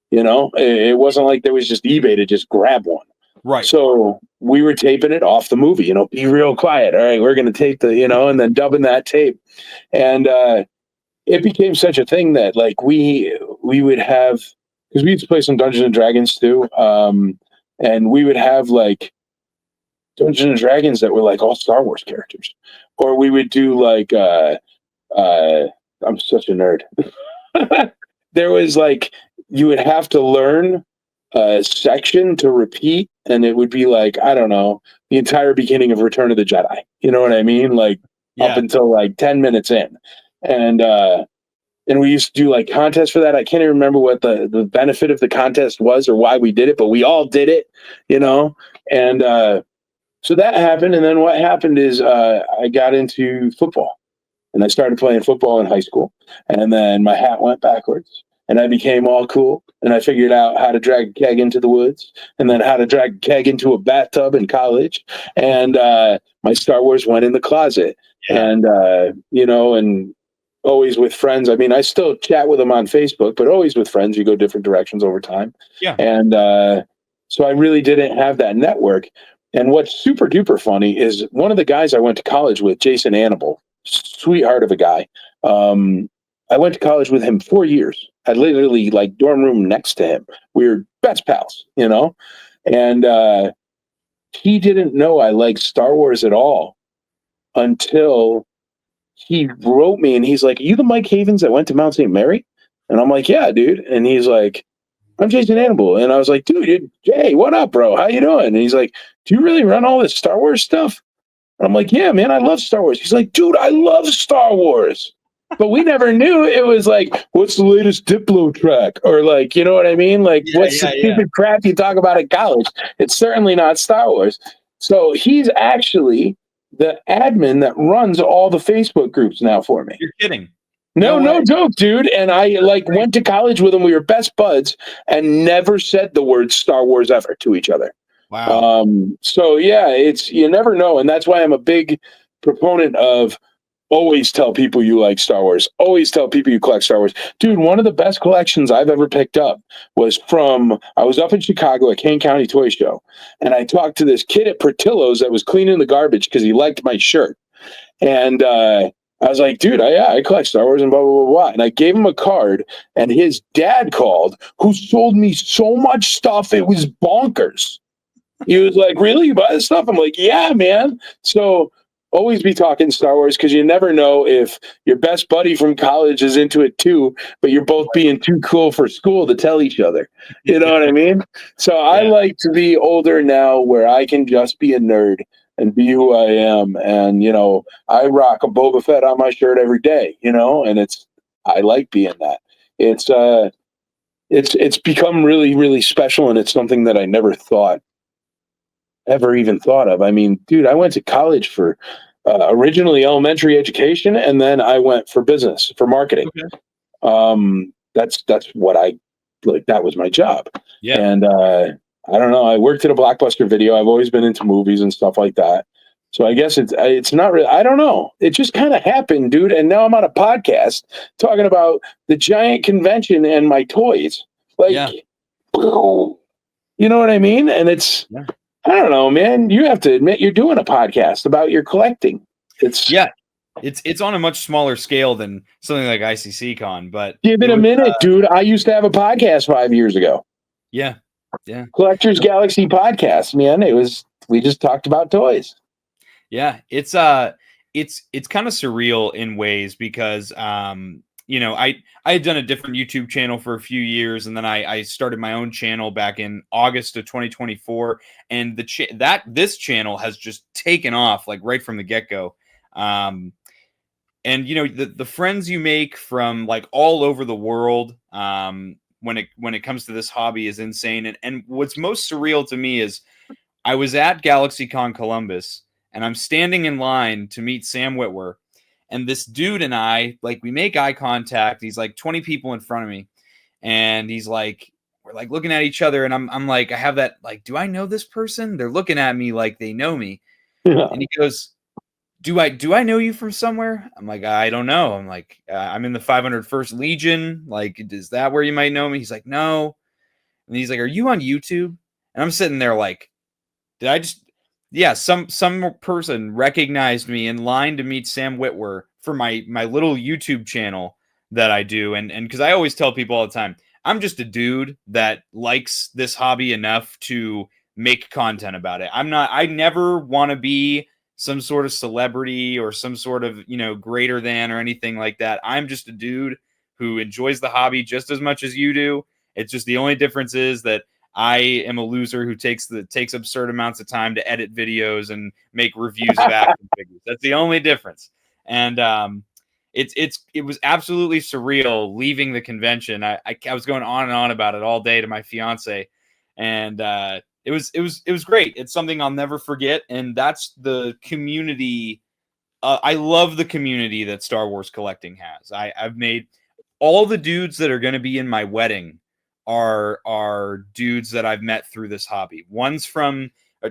It wasn't like there was just eBay to just grab one. Right. So we were taping it off the movie. Be real quiet. All right, we're going to tape and then dubbing that tape, and it became such a thing that like we would have, because we used to play some Dungeons and Dragons too. And we would have like Dungeons and Dragons that were like all Star Wars characters, or we would do like I'm such a nerd. There was like you would have to learn a section to repeat, and it would be like, I don't know, the entire beginning of Return of the Jedi. You know what I mean? Like up until like 10 minutes in, and we used to do like contests for that. I can't even remember what the benefit of the contest was or why we did it, but we all did it, and so that happened. And then what happened is I got into football, and I started playing football in high school, and then my hat went backwards and I became all cool, and I figured out how to drag a keg into the woods, and then how to drag a keg into a bathtub in college, and my Star Wars went in the closet, and and always with friends. I mean, I still chat with them on Facebook, but always with friends, you go different directions over time. Yeah. And so I really didn't have that network. And what's super duper funny is one of the guys I went to college with, Jason Annable, sweetheart of a guy. I went to college with him 4 years. I literally like dorm room next to him. We were best pals, and he didn't know I liked Star Wars at all until he wrote me, and he's like, "Are you the Mike Havens that went to Mount St. Mary?" And I'm like, "Yeah, dude." And he's like, "I'm Jason Annable." And I was like, "Dude, Jay, what up, bro? How you doing?" And he's like, "Do you really run all this Star Wars stuff?" And I'm like, "Yeah, man, I love Star Wars." He's like, "Dude, I love Star Wars." But we never knew it was like, what's the latest Diplo track? Or like, you know what I mean? Like, what's the stupid crap you talk about at college? It's certainly not Star Wars. So he's actually the admin that runs all the Facebook groups now for me. You're kidding. No joke, dude. And I like went to college with him. We were best buds and never said the word Star Wars ever to each other. Wow. So yeah, you never know. And that's why I'm a big proponent of always tell people you like Star Wars. Always tell people you collect Star Wars. Dude, one of the best collections I've ever picked up was I was up in Chicago at Kane County Toy Show, and I talked to this kid at Portillo's that was cleaning the garbage because he liked my shirt. And I was like, dude, I collect Star Wars and blah, blah, blah, blah. And I gave him a card, and his dad called, who sold me so much stuff, it was bonkers. He was like, really? You buy this stuff? I'm like, yeah, man. So always be talking Star Wars, because you never know if your best buddy from college is into it too, but you're both being too cool for school to tell each other. You know what I mean? So I Yeah. like to be older now, where I can just be a nerd and be who I am. And, I rock a Boba Fett on my shirt every day, and I like being that. It's become really, really special, and it's something that I never ever even thought of. I mean, dude, I went to college for originally elementary education, and then I went for business, for marketing. Okay. That's what I like. That was my job. Yeah. And I don't know. I worked at a Blockbuster Video. I've always been into movies and stuff like that. So I guess it's not really. I don't know. It just kind of happened, dude. And now I'm on a podcast talking about the giant convention and my toys. Like, Yeah. you know what I mean? And it's. Yeah. I don't know, man. You have to admit you're doing a podcast about your collecting. It's on a much smaller scale than something like ICCCon, but Give it a minute, dude. I used to have a podcast 5 years ago. Yeah. Collectors Galaxy podcast, man. We just talked about toys. Yeah, it's kind of surreal in ways because I had done a different YouTube channel for a few years, and then I started my own channel back in August of 2024, and this channel has just taken off like right from the get-go. And the friends you make from like all over the world when it comes to this hobby is insane. And what's most surreal to me is I was at GalaxyCon Columbus, and I'm standing in line to meet Sam Witwer. And this dude and I, like, we make eye contact. He's like 20 people in front of me. And he's like, we're like looking at each other. And I'm like, I have that, like, do I know this person? They're looking at me like they know me. Yeah. And he goes, do I know you from somewhere? I'm like, I don't know. I'm like, I'm in the 501st Legion. Like, is that where you might know me? He's like, no. And he's like, are you on YouTube? And I'm sitting there like, did I just... Yeah, some person recognized me in line to meet Sam Witwer for my little YouTube channel that I do. And because I always tell people all the time, I'm just a dude that likes this hobby enough to make content about it. I never want to be some sort of celebrity or some sort of, greater than or anything like that. I'm just a dude who enjoys the hobby just as much as you do. It's just the only difference is that I am a loser who takes absurd amounts of time to edit videos and make reviews of action figures. That's the only difference. And it was absolutely surreal leaving the convention. I was going on and on about it all day to my fiance, and it was great. It's something I'll never forget, and that's the community. I love the community that Star Wars collecting has. I've made all the dudes that are going to be in my wedding are dudes that I've met through this hobby.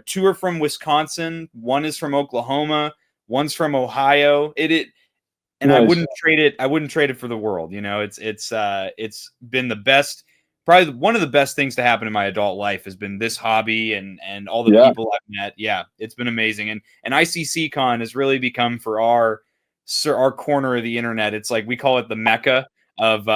Two are from Wisconsin, one is from Oklahoma, one's from Ohio. And nice. I wouldn't trade it for the world. It's been the best, probably one of the best things to happen in my adult life has been this hobby and all the people I've met. Yeah, it's been amazing. And ICCCon has really become for our corner of the internet. It's like we call it the Mecca of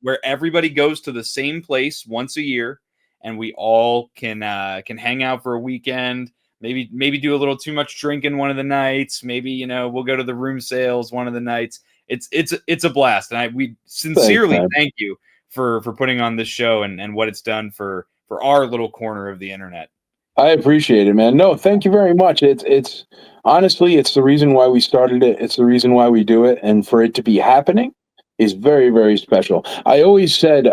where everybody goes to the same place once a year, and we all can hang out for a weekend. Maybe do a little too much drinking one of the nights. Maybe we'll go to the room sales one of the nights. It's a blast, and we sincerely thank you for putting on this show and what it's done for our little corner of the internet. I appreciate it, man. No, thank you very much. It's honestly, it's the reason why we started it. It's the reason why we do it, and for it to be happening is very, very special. I always said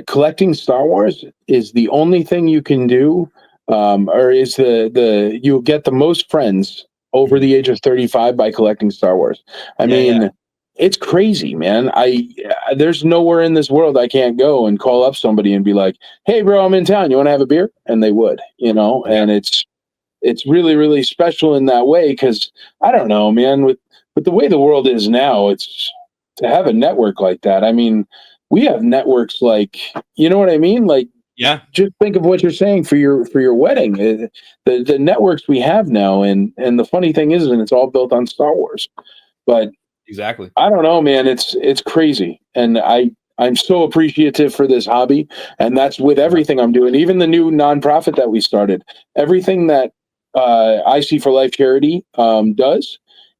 collecting Star Wars is the only thing you can do, or is you'll get the most friends over the age of 35 by collecting Star Wars. I mean, it's crazy, man. There's nowhere in this world I can't go and call up somebody and be like, hey, bro, I'm in town. You want to have a beer? And they would, and it's really, really special in that way. Cause I don't know, man, with the way the world is now, it's, to have a network like that. I mean, we have networks like, you know what I mean? Like, yeah, just think of what you're saying for your wedding. The networks we have now, and the funny thing is, and it's all built on Star Wars. But exactly, I don't know, man. It's crazy, and I I'm so appreciative for this hobby, and that's with everything I'm doing. Even the new nonprofit that we started, everything that IC for Life charity does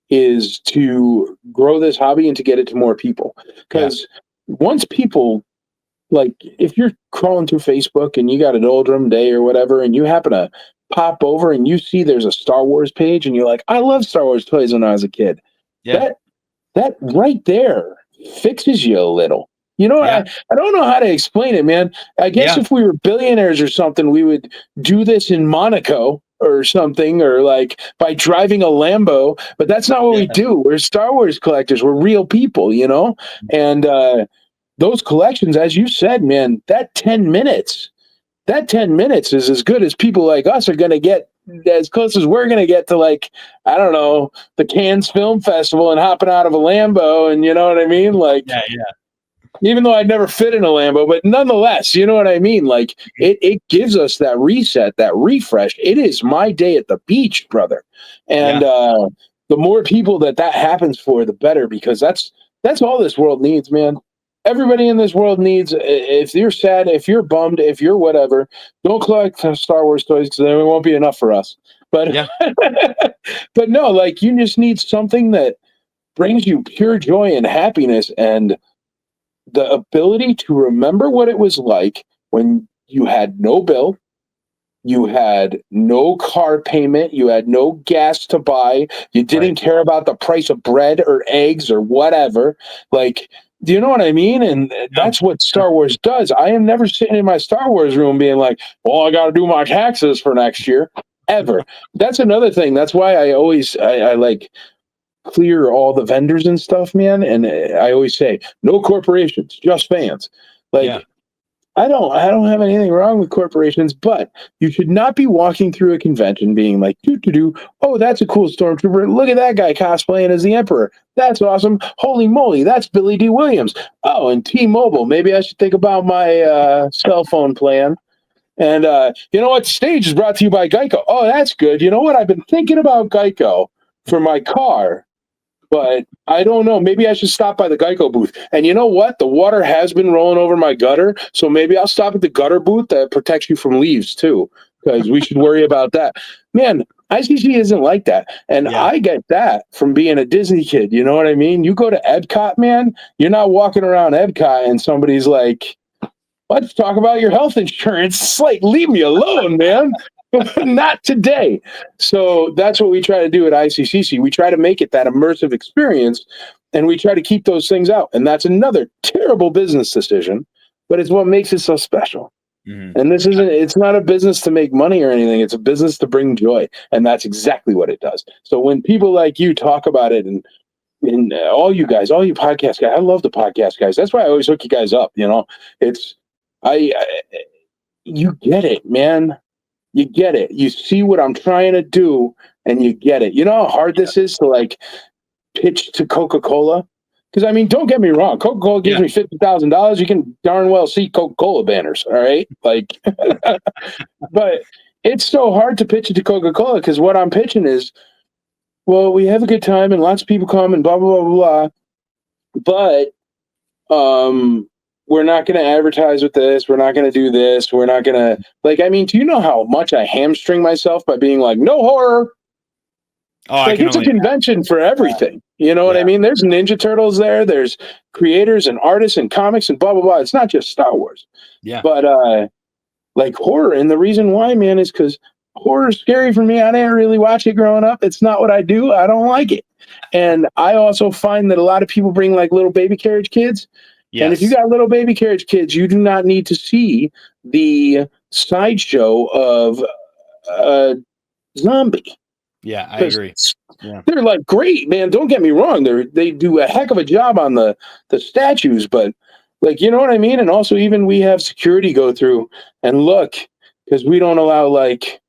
is to grow this hobby and to get it to more people. Because once people, like, if you're crawling through Facebook and you got an Oldrum Day or whatever, and you happen to pop over and you see there's a Star Wars page, and you're like, I love Star Wars toys when I was a kid. Yeah. That right there fixes you a little. You know, I don't know how to explain it, man. I guess if we were billionaires or something, we would do this in Monaco or something, or like by driving a Lambo, but that's not what we do. We're Star Wars collectors. We're real people, you know? And those collections, as you said, man, that 10 minutes is as good as people like us are going to get, as close as we're going to get to, like, I don't know, the Cannes Film Festival and hopping out of a Lambo. And you know what I mean? Like, even though I'd never fit in a Lambo, but nonetheless, you know what I mean? Like, it gives us that reset, that refresh. It is my day at the beach, brother. And the more people that happens for, the better, because that's all this world needs, man. Everybody in this world needs, if you're sad, if you're bummed, if you're whatever, don't collect Star Wars toys, because then it won't be enough for us. But, but no, like, you just need something that brings you pure joy and happiness, and the ability to remember what it was like when you had no bill, you had no car payment, you had no gas to buy, you didn't care about the price of bread or eggs or whatever. Like, do you know what I mean? And that's what Star Wars does. I am never sitting in my Star Wars room being like, well, I got to do my taxes for next year, ever. That's another thing. That's why I like clear all the vendors and stuff, man. And I always say, no corporations, just fans. Like, I don't have anything wrong with corporations, but you should not be walking through a convention being like, oh, that's a cool stormtrooper. Look at that guy cosplaying as the Emperor. That's awesome. Holy moly, that's Billy D. Williams. Oh, and T-Mobile. Maybe I should think about my cell phone plan. And you know what? Stage is brought to you by Geico. Oh, that's good. You know what? I've been thinking about Geico for my car, but I don't know. Maybe I should stop by the Geico booth. And you know what? The water has been rolling over my gutter, so maybe I'll stop at the gutter booth that protects you from leaves too, because we should worry about that. Man, ICC isn't like that. And I get that from being a Disney kid. You know what I mean? You go to Epcot, man, you're not walking around Epcot and somebody's like, let's talk about your health insurance. It's like, leave me alone, man. Not today. So that's what we try to do at ICCC. We try to make it that immersive experience, and we try to keep those things out. And that's another terrible business decision, but it's what makes it so special. And it's not a business to make money or anything. It's a business to bring joy. And that's exactly what it does. So when people like you talk about it, and all you guys, all you podcast guys, I love the podcast guys. That's why I always hook you guys up. You know, you get it, man. You get it. You see what I'm trying to do, and you get it. You know how hard this is to, like, pitch to Coca-Cola? Because, I mean, don't get me wrong. Coca-Cola gives me $50,000. You can darn well see Coca-Cola banners, all right? Like, but it's so hard to pitch it to Coca-Cola, because what I'm pitching is, well, we have a good time and lots of people come and blah, blah, blah, blah. But we're not going to advertise with this. We're not going to do this. We're not going to, like, I mean, do you know how much I hamstring myself by being like, no horror? Oh, like, it's a convention for everything. You know what I mean? There's Ninja Turtles there. There's creators and artists and comics and blah, blah, blah. It's not just Star Wars. But like horror. And the reason why, man, is because horror is scary for me. I didn't really watch it growing up. It's not what I do. I don't like it. And I also find that a lot of people bring, like, little baby carriage kids. And if you got little baby carriage kids, you do not need to see the sideshow of zombie. Yeah, I agree. They're, like, great, man. Don't get me wrong. They do a heck of a job on the statues, but, like, you know what I mean? And also, even we have security go through and look, because we don't allow, like,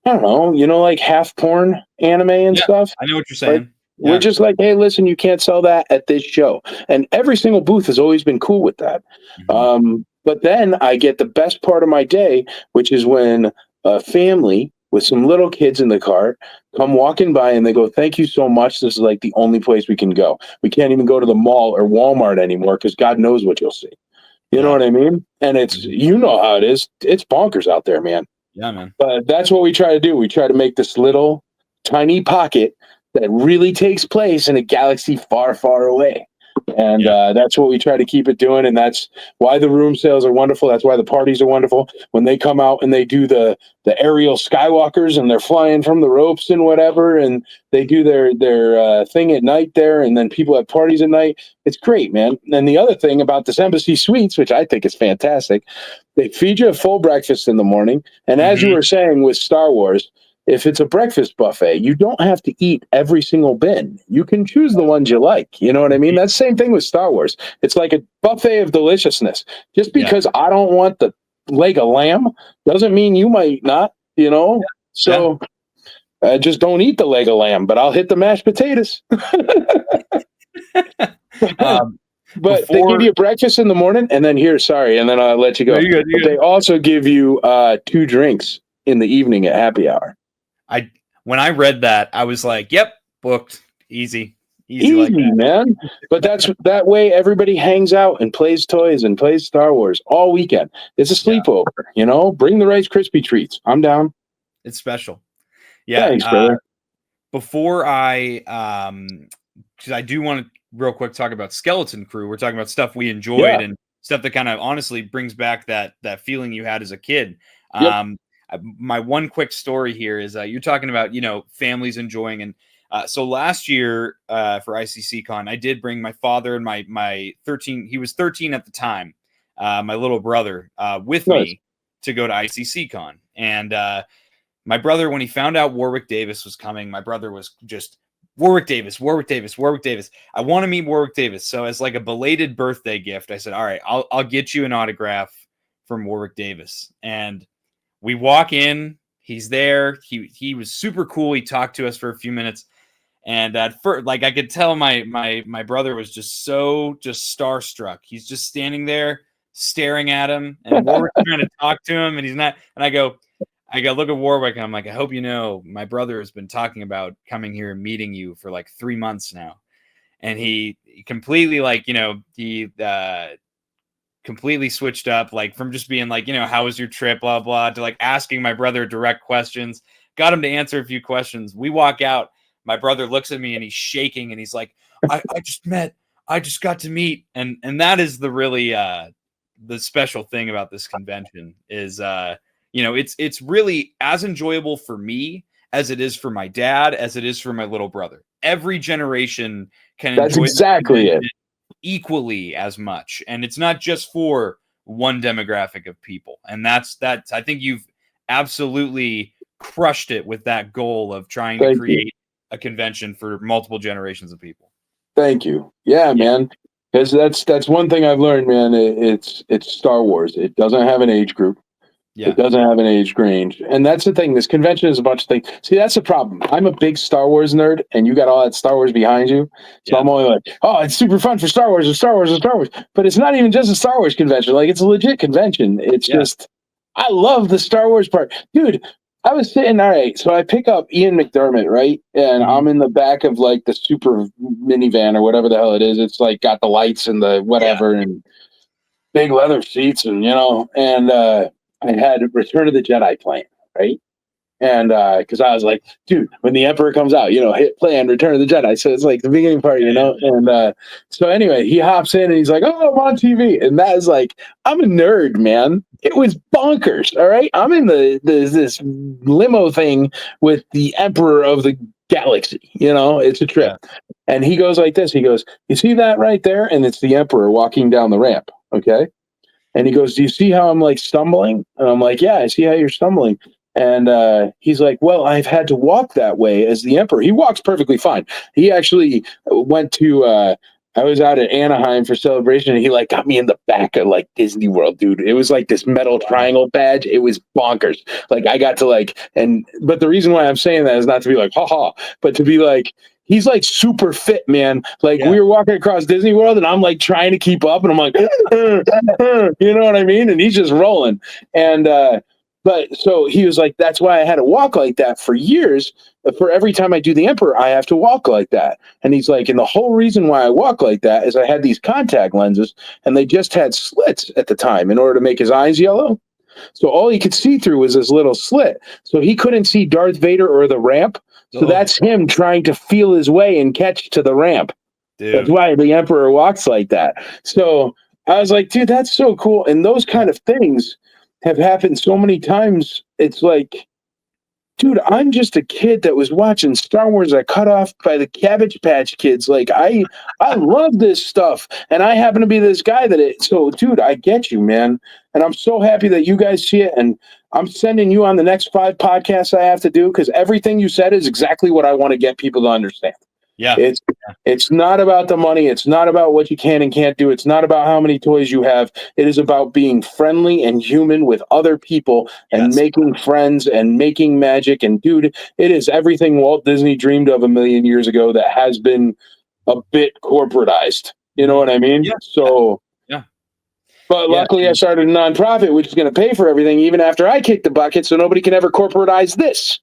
I don't know, you know, like half porn anime and stuff. I know what you're saying. Like, we're just like, hey, listen, you can't sell that at this show. And every single booth has always been cool with that. But then I get the best part of my day, which is when a family with some little kids in the cart, come walking by and they go, "Thank you so much. This is like the only place we can go. We can't even go to the mall or Walmart anymore because God knows what you'll see." You know Yeah. what I mean? And it's, you know how it is. It's bonkers out there, man. Yeah, man. But that's what we try to do. We try to make this little tiny pocket that really takes place in a galaxy far, far away. And that's what we try to keep it doing. And that's why the room sales are wonderful. That's why the parties are wonderful. When they come out and they do the aerial skywalkers and they're flying from the ropes and whatever, and they do their thing at night there, and then people have parties at night. It's great, man. And the other thing about this Embassy Suites, which I think is fantastic, they feed you a full breakfast in the morning. And as you were saying with Star Wars, if it's a breakfast buffet, you don't have to eat every single bin. You can choose the ones you like. You know what I mean? That's the same thing with Star Wars. It's like a buffet of deliciousness. Just because I don't want the leg of lamb doesn't mean you might not, you know? So I just don't eat the leg of lamb, but I'll hit the mashed potatoes. But they give you breakfast in the morning, and then and then I'll let you go. You're good. They also give you 2 drinks in the evening at happy hour. When I read that, I was like, "Yep, booked, easy Easy, like that. Man." But that way everybody hangs out and plays toys and plays Star Wars all weekend. It's a sleepover, you know. Bring the Rice Krispie treats. I'm down. It's special. Yeah. Thanks, brother. Before because I do want to real quick talk about Skeleton Crew. We're talking about stuff we enjoyed and stuff that kind of honestly brings back that feeling you had as a kid. My one quick story here is you're talking about, you know, families enjoying. And so last year for ICCCon, I did bring my father and my 13, he was 13 at the time, my little brother with me to go to ICCCon. And my brother, when he found out Warwick Davis was coming, my brother was just, Warwick Davis. I want to meet Warwick Davis. So as like a belated birthday gift, I said, all right, I'll get you an autograph from Warwick Davis. And we walk in, he's there. He was super cool. He talked to us for a few minutes. And at first, like I could tell my brother was just starstruck. He's just standing there staring at him, and Warwick's trying to talk to him, and he's not. And I go look at Warwick, and I'm like, I hope you know, my brother has been talking about coming here and meeting you for like 3 months now. And he completely, like, you know, he completely switched up, like from just being like, you know, how was your trip, blah, blah, to like asking my brother direct questions, got him to answer a few questions. We walk out, my brother looks at me and he's shaking and he's like, I just got to meet. And that is the really, the special thing about this convention is, you know, it's really as enjoyable for me as it is for my dad, as it is for my little brother. Every generation can enjoy exactly it equally as much, and it's not just for one demographic of people. And that's I think you've absolutely crushed it with that goal of trying to create a convention for multiple generations of people. Thank you. Yeah. Man, because that's one thing I've learned, man. It's Star Wars. It doesn't have an age group. It doesn't have an age range. And that's the thing. This convention is a bunch of things. See, that's the problem. I'm a big Star Wars nerd, and you got all that Star Wars behind you. So I'm only like, oh, it's super fun for Star Wars and Star Wars and Star Wars. But it's not even just a Star Wars convention. Like, it's a legit convention. It's just, I love the Star Wars part. Dude, I was sitting, all right, so I pick up Ian McDermott, right? And I'm in the back of, like, the super minivan or whatever the hell it is. It's, like, got the lights and the whatever and big leather seats and, you know, and, I had Return of the Jedi playing, right? And because I was like, dude, when the Emperor comes out, you know, hit play on Return of the Jedi. So it's like the beginning part, you know? And so anyway, he hops in and he's like, oh, I'm on TV. And that is like, I'm a nerd, man. It was bonkers, all right? I'm in this limo thing with the Emperor of the Galaxy, you know? It's a trip. And he goes like this. He goes, you see that right there? And it's the Emperor walking down the ramp, okay? And he goes, do you see how I'm like stumbling? And I'm like, yeah, I see how you're stumbling. And he's like, well, I've had to walk that way as the Emperor. He walks perfectly fine. He actually went to, I was out at Anaheim for Celebration, and he like got me in the back of like Disney World, dude. It was like this metal triangle badge. It was bonkers. Like I got to like, but the reason why I'm saying that is not to be like, ha ha, but to be like, he's like super fit, man. Like we were walking across Disney World and I'm like trying to keep up and I'm like, you know what I mean? And he's just rolling. And But so he was like, that's why I had to walk like that for years. For every time I do the Emperor, I have to walk like that. And he's like, and the whole reason why I walk like that is I had these contact lenses and they just had slits at the time in order to make his eyes yellow. So all he could see through was this little slit. So he couldn't see Darth Vader or the ramp. So that's him trying to feel his way and catch to the ramp. Dude. That's why the Emperor walks like that. So I was like, dude, that's so cool. And those kind of things have happened so many times. It's like, dude, I'm just a kid that was watching Star Wars that cut off by the Cabbage Patch Kids. Like, I love this stuff. And I happen to be this guy so dude, I get you, man. And I'm so happy that you guys see it. And I'm sending you on the next 5 podcasts I have to do, because everything you said is exactly what I want to get people to understand. Yeah. It's not about the money. It's not about what you can and can't do. It's not about how many toys you have. It is about being friendly and human with other people and making friends and making magic. And dude, it is everything Walt Disney dreamed of a million years ago that has been a bit corporatized. You know what I mean? Yeah. So, yeah. But luckily I started a nonprofit, which is going to pay for everything, even after I kick the bucket, so nobody can ever corporatize this.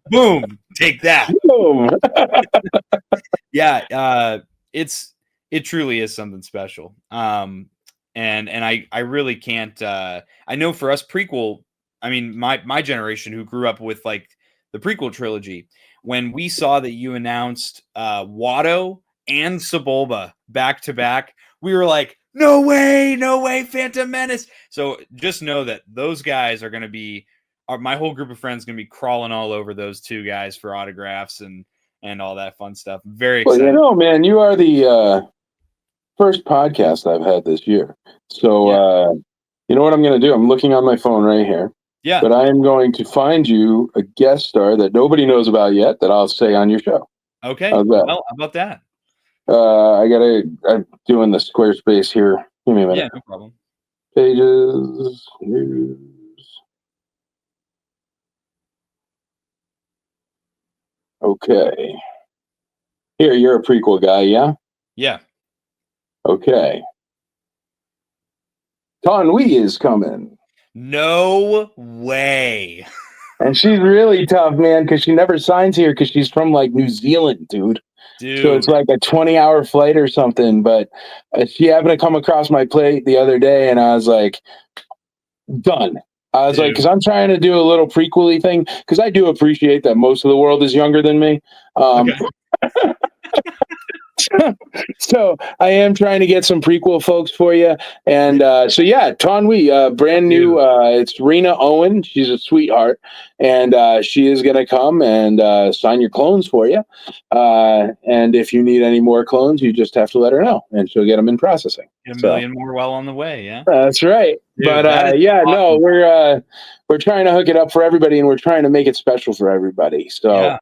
Boom. Take that. Boom. Yeah. It truly is something special. And I really can't, I know for us prequel, I mean, my generation who grew up with like the prequel trilogy, when we saw that you announced, Watto and Sebulba back to back, we were like, no way, Phantom Menace. So just know that those guys are going to be, my whole group of friends going to be crawling all over those 2 guys for autographs and all that fun stuff. Very excited. Well, you know, man, you are the first podcast I've had this year. So, you know what I'm going to do? I'm looking on my phone right here. Yeah. But I am going to find you a guest star that nobody knows about yet that I'll say on your show. Okay. Well, how about that? I'm doing the Squarespace here. Give me a minute. Yeah, no problem. Pages, news. Okay. Here, you're a prequel guy, yeah? Yeah. Okay. Ton Wee is coming. No way. And she's really tough, man, because she never signs here because she's from like New Zealand, dude. So it's like a 20-hour flight or something. But she happened to come across my plate the other day, and I was like, done. I was like, because I'm trying to do a little prequel-y thing, because I do appreciate that most of the world is younger than me. So I am trying to get some prequel folks for you. And so, yeah, Tonwi, brand new. It's Rena Owen. She's a sweetheart. And she is going to come and sign your clones for you. And if you need any more clones, you just have to let her know, and she'll get them in processing. A million more well on the way, yeah? That's right. Dude, but yeah, awesome. No, we're trying to hook it up for everybody, and we're trying to make it special for everybody. So. Yeah.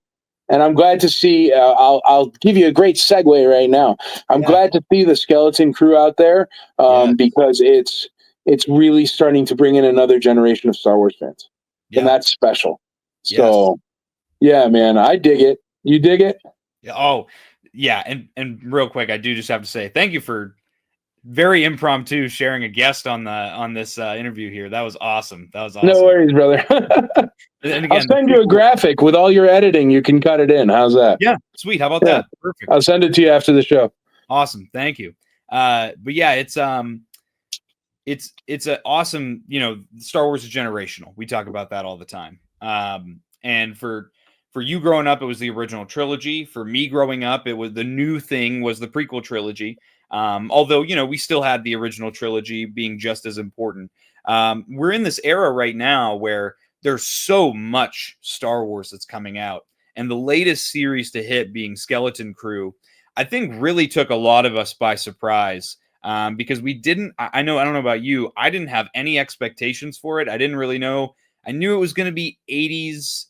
And I'm glad to see, I'll give you a great segue right now. I'm glad to see the Skeleton Crew out there because it's really starting to bring in another generation of Star Wars fans. Yeah. And that's special. So, yeah, man, I dig it. You dig it? Oh, yeah. And real quick, I do just have to say thank you for very impromptu sharing a guest on this interview here. That was awesome. No worries, brother. And again, I'll send you a graphic with all your editing. You can cut it in. How's that? Yeah, sweet. How about that? Perfect. I'll send it to you after the show. Awesome. Thank you. But yeah, it's an awesome, Star Wars is generational. We talk about that all the time. And for you growing up, it was the original trilogy. For me growing up, it was the new thing was the prequel trilogy. Although, we still had the original trilogy being just as important. We're in this era right now where there's so much Star Wars that's coming out. And the latest series to hit being Skeleton Crew, I think really took a lot of us by surprise. Because I don't know about you, I didn't have any expectations for it. I didn't really know. I knew it was going to be 80s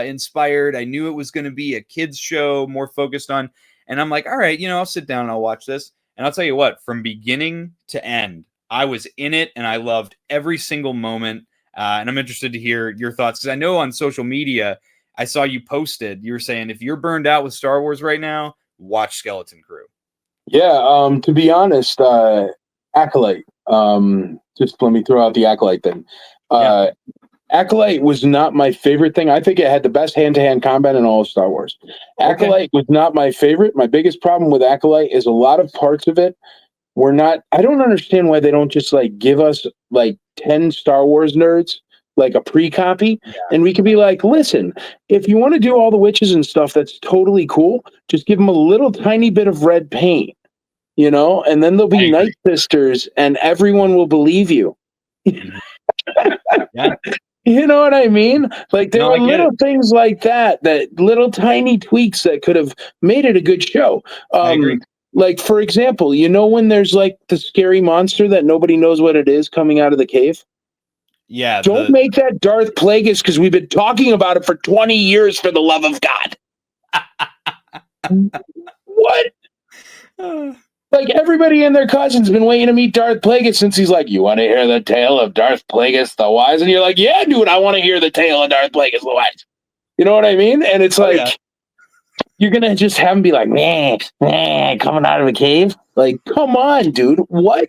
inspired. I knew it was going to be a kids show more focused on, and I'm like, all right, I'll sit down and I'll watch this. And I'll tell you what, from beginning to end, I was in it and I loved every single moment. And I'm interested to hear your thoughts, because I know on social media, I saw you posted, you were saying, if you're burned out with Star Wars right now, watch Skeleton Crew. Yeah, to be honest, Acolyte. just let me throw out the Acolyte thing. Acolyte was not my favorite thing. I think it had the best hand-to-hand combat in all of Star Wars. Acolyte was not my favorite. My biggest problem with Acolyte is a lot of parts of it were not. I don't understand why they don't just like give us like 10 Star Wars nerds like a pre-copy, and we could be like, listen, if you want to do all the witches and stuff, that's totally cool. Just give them a little tiny bit of red paint, you know, and then there'll be Night Sisters, and everyone will believe you. Yeah. You know what I mean? Like there were little things like that little tiny tweaks that could have made it a good show. I agree. Like for example, you know when there's like the scary monster that nobody knows what it is coming out of the cave? Yeah. Don't make that Darth Plagueis because we've been talking about it for 20 years, for the love of God. What? Like everybody and their cousin's been waiting to meet Darth Plagueis since he's like, you want to hear the tale of Darth Plagueis the Wise? And you're like, yeah, dude, I want to hear the tale of Darth Plagueis the Wise. You know what I mean? And it's you're going to just have him be like, coming out of a cave? Like, come on, dude. What?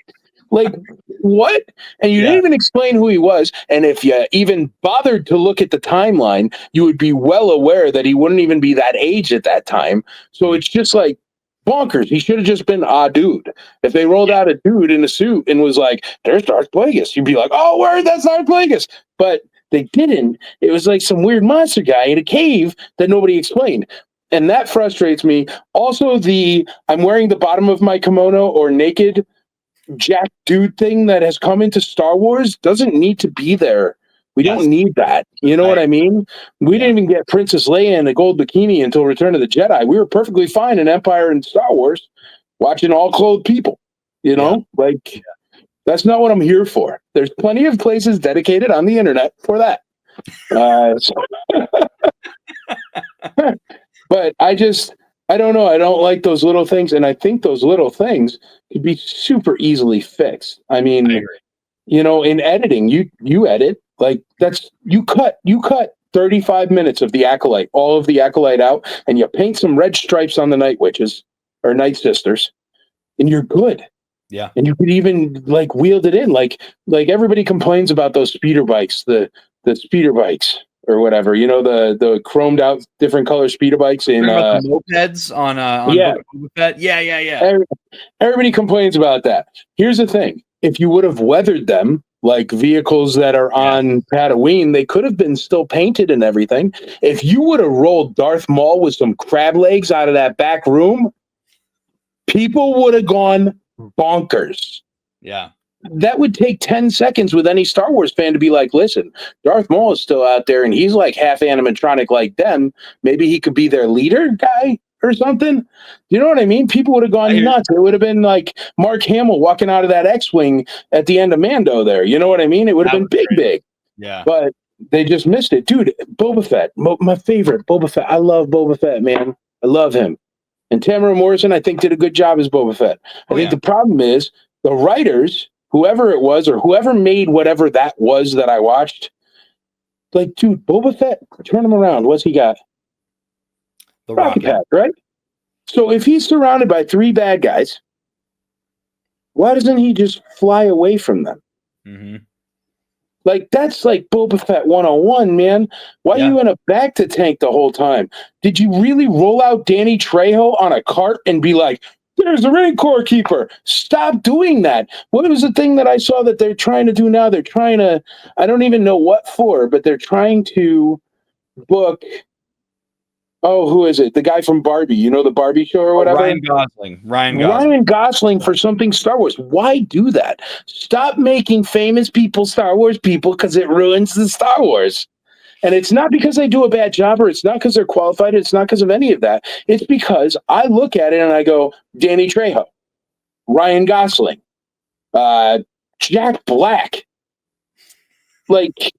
Like, what? And you didn't even explain who he was. And if you even bothered to look at the timeline, you would be well aware that he wouldn't even be that age at that time. So it's just like, bonkers. He should have just been a dude. If they rolled out a dude in a suit and was like, there's Darth Plagueis, you'd be like, oh, word, that's Darth Plagueis. But they didn't. It was like some weird monster guy in a cave that nobody explained. And that frustrates me. Also, I'm wearing the bottom of my kimono or naked Jack dude thing that has come into Star Wars doesn't need to be there. We don't need that. You know what I mean? We didn't even get Princess Leia in a gold bikini until Return of the Jedi. We were perfectly fine in Empire and Star Wars watching all clothed people. You know? That's not what I'm here for. There's plenty of places dedicated on the internet for that. But I don't know. I don't like those little things. And I think those little things could be super easily fixed. I mean, you know, in editing, you edit. Like you cut 35 minutes of the Acolyte, all of the Acolyte out, and you paint some red stripes on the Night Witches or Night Sisters, and you're good. Yeah. And you could even like wield it in. Like everybody complains about those speeder bikes, the speeder bikes or whatever, you know, the chromed out different color speeder bikes in mopeds on Book of Boba Fett. Yeah. Everybody complains about that. Here's the thing. If you would have weathered them, like vehicles that are on Tatooine, they could have been still painted and everything. If you would have rolled Darth Maul with some crab legs out of that back room, people would have gone bonkers. Yeah. That would take 10 seconds with any Star Wars fan to be like, listen, Darth Maul is still out there and he's like half animatronic like them. Maybe he could be their leader guy or something. You know what I mean? People would have gone nuts. It would have been like Mark Hamill walking out of that X-Wing at the end of Mando there. You know what I mean? It would have been big. Yeah. But they just missed it. Dude, Boba Fett, my favorite, Boba Fett. I love Boba Fett, man. I love him. And Tamara Morrison, I think, did a good job as Boba Fett. I think the problem is the writers, whoever it was or whoever made whatever that was that I watched, like, dude, Boba Fett, turn him around. What's he got? The rocket pack, right? So if he's surrounded by 3 bad guys, why doesn't he just fly away from them? Mm-hmm. Like, that's like Boba Fett 101, man. Why are you in a back to tank the whole time? Did you really roll out Danny Trejo on a cart and be like, there's the Rancor Keeper? Stop doing that. What was the thing that I saw that they're trying to do now? They're trying to, I don't even know what for, but they're trying to book, who is it? The guy from Barbie, you know, the Barbie show or whatever? Ryan Gosling for something Star Wars. Why do that? Stop making famous people Star Wars people because it ruins the Star Wars. And it's not because they do a bad job or it's not because they're qualified. It's not because of any of that. It's because I look at it and I go, Danny Trejo, Ryan Gosling, Jack Black. Like,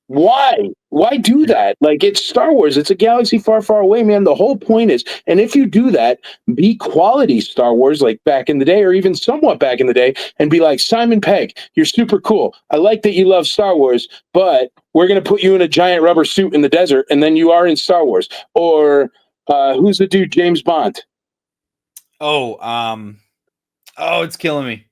why? Why do that? Like, it's Star Wars. It's a galaxy far, far away, man. The whole point is, and if you do that, be quality Star Wars like back in the day or even somewhat back in the day and be like, Simon Pegg, you're super cool. I like that you love Star Wars, but we're going to put you in a giant rubber suit in the desert and then you are in Star Wars. Or who's the dude, James Bond? It's killing me.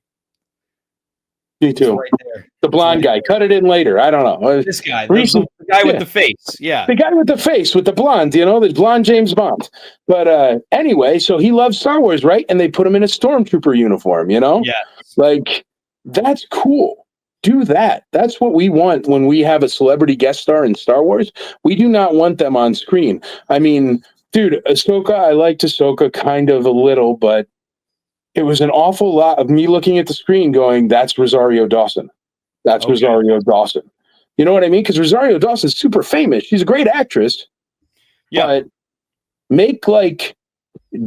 Me too. Right there. The blonde guy. Cut it in later. I don't know. This guy, the guy with the face. Yeah. The guy with the face, with the blonde, the blonde James Bond. But anyway, so he loves Star Wars, right? And they put him in a stormtrooper uniform, Yeah. Like, that's cool. Do that. That's what we want when we have a celebrity guest star in Star Wars. We do not want them on screen. I mean, dude, Ahsoka, I liked Ahsoka kind of a little, but it was an awful lot of me looking at the screen going, that's Rosario Dawson. That's okay. Rosario Dawson. You know what I mean? Because Rosario Dawson's super famous. She's a great actress. Yeah. But make like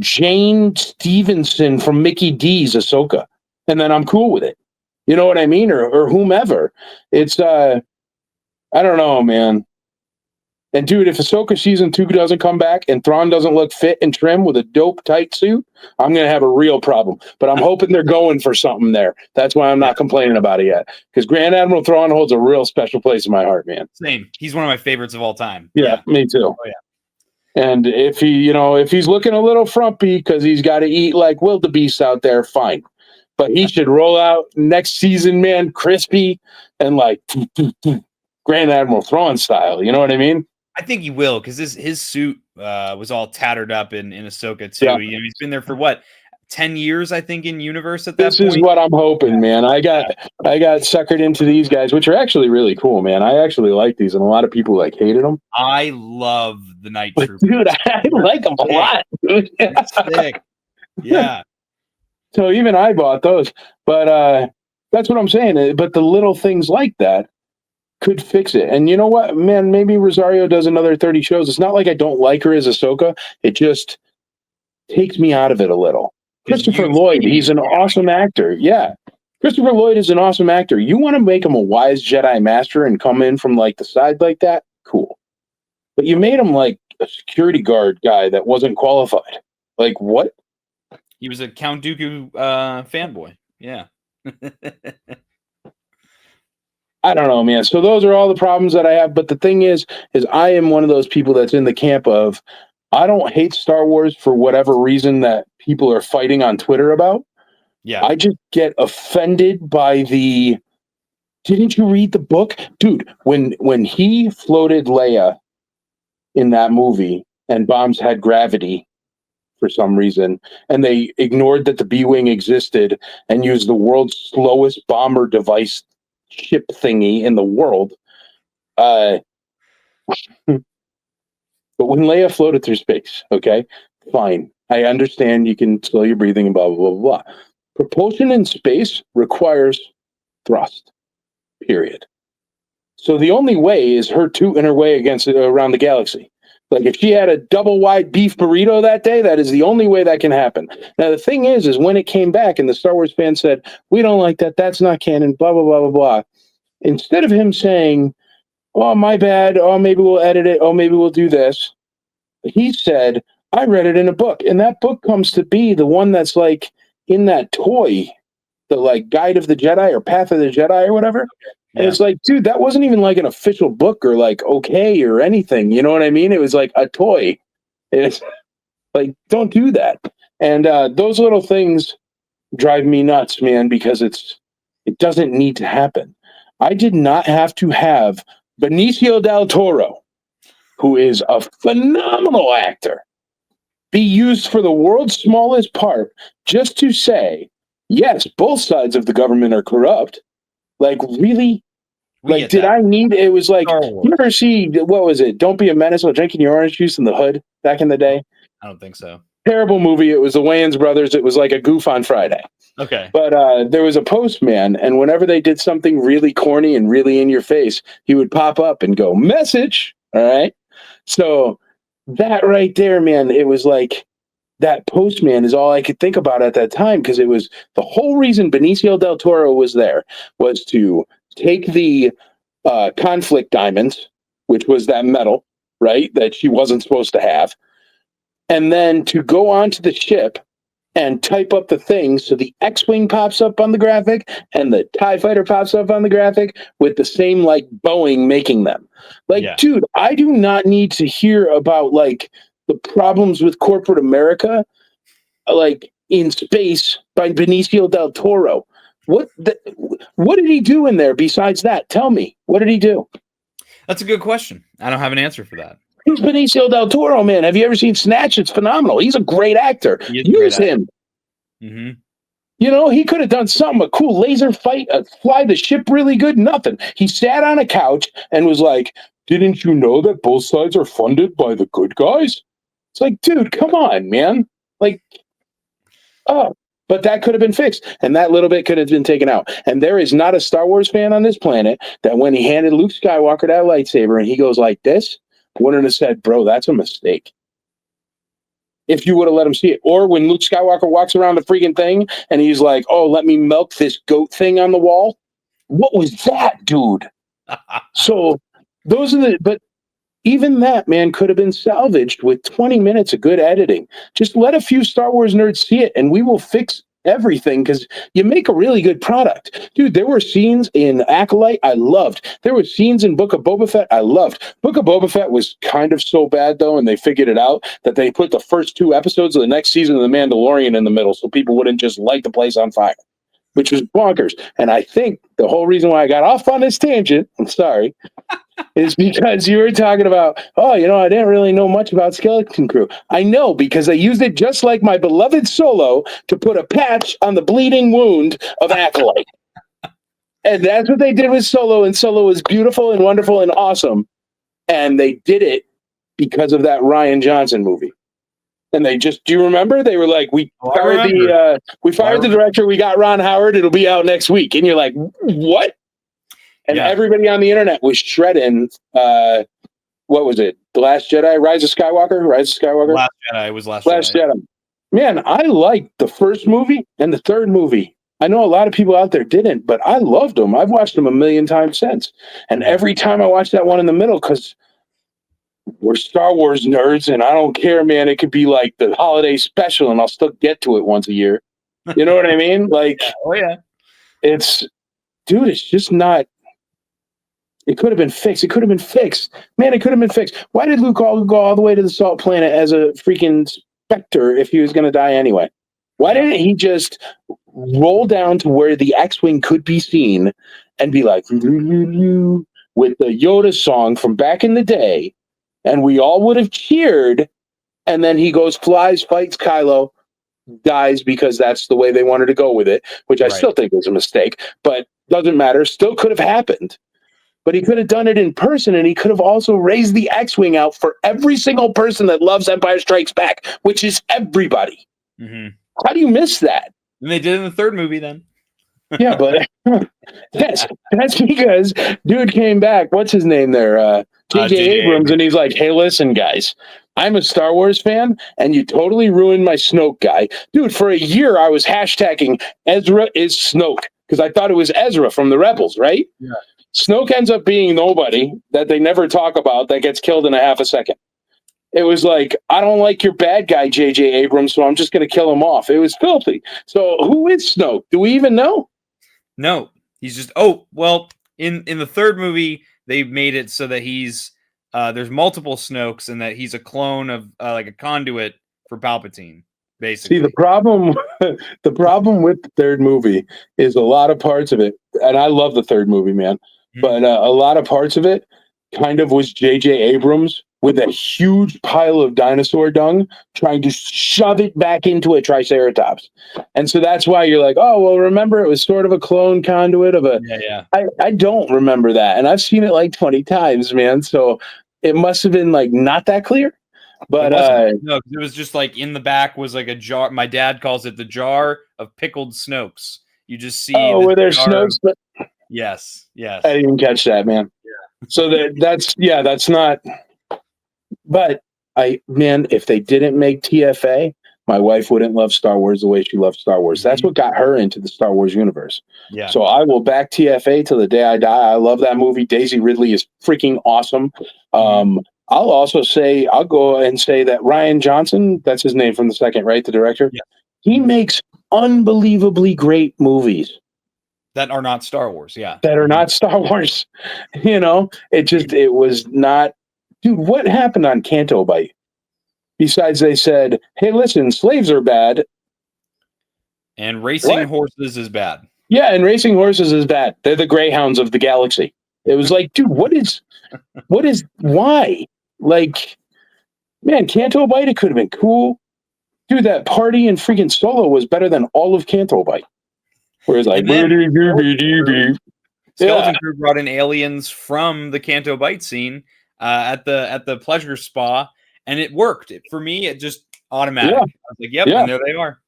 Jane Stevenson from Mickey D's Ahsoka, and then I'm cool with it. You know what I mean? Or whomever. It's I don't know, man. And dude, if Ahsoka season 2 doesn't come back and Thrawn doesn't look fit and trim with a dope tight suit, I'm gonna have a real problem. But I'm hoping they're going for something there. That's why I'm not complaining about it yet. Because Grand Admiral Thrawn holds a real special place in my heart, man. Same. He's one of my favorites of all time. Yeah. Me too. Oh, yeah. And if if he's looking a little frumpy because he's got to eat like wildebeest out there, fine. But he should roll out next season, man, crispy and like Grand Admiral Thrawn style. You know what I mean? I think he will, because his suit was all tattered up in Ahsoka too. Yeah. He's been there for what, 10 years, I think, in universe at that point. This is what I'm hoping, man. I got suckered into these guys, which are actually really cool, man. I actually like these, and a lot of people hated them. I love the Night Troopers. Dude, I like them a lot. Sick. Yeah. So even I bought those, but that's what I'm saying. But the little things like that could fix it. And you know what, man? Maybe Rosario does another 30 shows. It's not like I don't like her as Ahsoka. It just takes me out of it a little. Christopher Lloyd, he's an awesome actor. Yeah. Christopher Lloyd is an awesome actor. You want to make him a wise Jedi master and come in from the side like that? Cool. But you made him like a security guard guy that wasn't qualified. Like, what? He was a Count Dooku fanboy. Yeah. I don't know, man. So those are all the problems that I have. But the thing is I am one of those people that's in the camp of, I don't hate Star Wars for whatever reason that people are fighting on Twitter about. Yeah. I just get offended by didn't you read the book? Dude, when he floated Leia in that movie and bombs had gravity for some reason, and they ignored that the B-Wing existed and used the world's slowest bomber device ship thingy in the world. But when Leia floated through space, okay, fine. I understand you can slow your breathing and blah, blah, blah, blah. Propulsion in space requires thrust, period. So the only way is her tooting her way around the galaxy. Like if she had a double wide beef burrito that day, that is the only way that can happen. Now, the thing is when it came back and the Star Wars fans said, we don't like that, that's not canon, blah, blah, blah, blah, blah. Instead of him saying, oh, my bad, oh, maybe we'll edit it, oh, maybe we'll do this, he said, I read it in a book. And that book comes to be the one that's like in that toy, the Guide of the Jedi or Path of the Jedi or whatever. And it's like, dude, that wasn't even like an official book or okay or anything. You know what I mean? It was like a toy. It's like, don't do that. And those little things drive me nuts, man, because it doesn't need to happen. I did not have to have Benicio del Toro, who is a phenomenal actor, be used for the world's smallest part just to say, yes, both sides of the government are corrupt. Like, really? Did I need it? Was like, you ever see, what was it? Don't Be a Menace while drinking your orange juice in the hood back in the day? I don't think so. Terrible movie. It was the Wayans brothers. It was like a goof on Friday. Okay. But there was a postman, and whenever they did something really corny and really in your face, he would pop up and go, message. All right. So that right there, man, it was like, that postman is all I could think about at that time, because it was the whole reason Benicio del Toro was there was to take the conflict diamonds, which was that metal, right, that she wasn't supposed to have, and then to go onto the ship and type up the things so the X-Wing pops up on the graphic and the TIE Fighter pops up on the graphic with the same Boeing making them. Dude, I do not need to hear about the problems with corporate America, in space by Benicio del Toro. What did he do in there besides that? Tell me. What did he do? That's a good question. I don't have an answer for that. Who's Benicio del Toro, man? Have you ever seen Snatch? It's phenomenal. He's a great actor. Use him. Mm-hmm. You know, he could have done something, a cool laser fight, fly the ship really good, nothing. He sat on a couch and was like, didn't you know that both sides are funded by the good guys? It's like, dude, come on, man. Like, oh, but that could have been fixed. And that little bit could have been taken out. And there is not a Star Wars fan on this planet that when he handed Luke Skywalker that lightsaber and he goes like this, wouldn't have said, bro, that's a mistake. If you would have let him see it. Or when Luke Skywalker walks around the freaking thing and he's like, oh, let me milk this goat thing on the wall. What was that, dude? So those are but even that, man, could have been salvaged with 20 minutes of good editing. Just let a few Star Wars nerds see it and we will fix everything, because you make a really good product. Dude, there were scenes in Acolyte I loved. There were scenes in Book of Boba Fett I loved. Book of Boba Fett was kind of so bad, though, and they figured it out, that they put the first 2 episodes of the next season of The Mandalorian in the middle so people wouldn't just light the place on fire, which was bonkers. And I think the whole reason why I got off on this tangent, I'm sorry, is because you were talking about, oh, you know, I didn't really know much about Skeleton Crew. I know, because they used it just like my beloved Solo to put a patch on the bleeding wound of Acolyte. And that's what they did with Solo, and Solo was beautiful and wonderful and awesome. And they did it because of that Rian Johnson movie. And they just, do you remember? They were like, we fired the director, we got Ron Howard, it'll be out next week. And you're like, what? And everybody on the internet was shredding, what was it? The Last Jedi? Rise of Skywalker? Last Jedi. It was Last Jedi. Man, I liked the first movie and the third movie. I know a lot of people out there didn't, but I loved them. I've watched them a million times since. And every time I watch that one in the middle, because we're Star Wars nerds, and I don't care, man. It could be like the holiday special, and I'll still get to it once a year. You know what I mean? Like, it's just not. It could have been fixed. Man, it could have been fixed. Why did Luke go all the way to the Salt Planet as a freaking Spectre if he was going to die anyway? Why didn't he just roll down to where the X-Wing could be seen and be like, with the Yoda song from back in the day, and we all would have cheered, and then he goes, flies, fights Kylo, dies because that's the way they wanted to go with it, which I still think was a mistake, but doesn't matter. Still could have happened. But he could have done it in person, and he could have also raised the X-Wing out for every single person that loves Empire Strikes Back, which is everybody. Mm-hmm. How do you miss that? And they did in the third movie then. Yeah, but that's because dude came back. What's his name there? J.J. Abrams, and he's like, hey, listen, guys, I'm a Star Wars fan, and you totally ruined my Snoke guy. Dude, for a year, I was hashtagging Ezra is Snoke, because I thought it was Ezra from the Rebels, right? Yeah. Snoke ends up being nobody that they never talk about that gets killed in a half a second. It was like, I don't like your bad guy, J.J. Abrams, so I'm just going to kill him off. It was filthy. So who is Snoke? Do we even know? No. He's just, in the third movie, they made it so that he's, there's multiple Snokes and that he's a clone of like a conduit for Palpatine. Basically. See, the problem with the third movie is a lot of parts of it, and I love the third movie, man, but a lot of parts of it kind of was J.J. Abrams with a huge pile of dinosaur dung trying to shove it back into a Triceratops. And so that's why you're like, oh, well, remember, it was sort of a clone conduit of a... Yeah. I don't remember that, and I've seen it like 20 times, man, so it must have been like not that clear. But no, it was just like in the back was like a jar. My dad calls it the jar of pickled Snokes. You just see. Oh, were there Snokes? Yes. I didn't even catch that, man. Yeah. So that's not. But if they didn't make TFA, my wife wouldn't love Star Wars the way she loves Star Wars. That's what got her into the Star Wars universe. Yeah. So I will back TFA till the day I die. I love that movie. Daisy Ridley is freaking awesome. I'll also say, I'll go and say that Rian Johnson, that's his name from the second, right? The director? Yeah. He makes unbelievably great movies. That are not Star Wars, yeah. That are not Star Wars. You know, it was not... Dude, what happened on Canto Bite? Besides they said, hey, listen, slaves are bad. And racing horses is bad. Yeah, and racing horses is that. They're the greyhounds of the galaxy. It was like, dude, why? Like, man, Canto Bite, it could have been cool. Dude, that party in freaking Solo was better than all of Canto Bite. Where it's like, And then yeah, Skeleton Crew brought in aliens from the Canto Bite scene at the pleasure spa, and it worked. For me, it just automatic. yeah, I was like, yep, yeah. and there they are.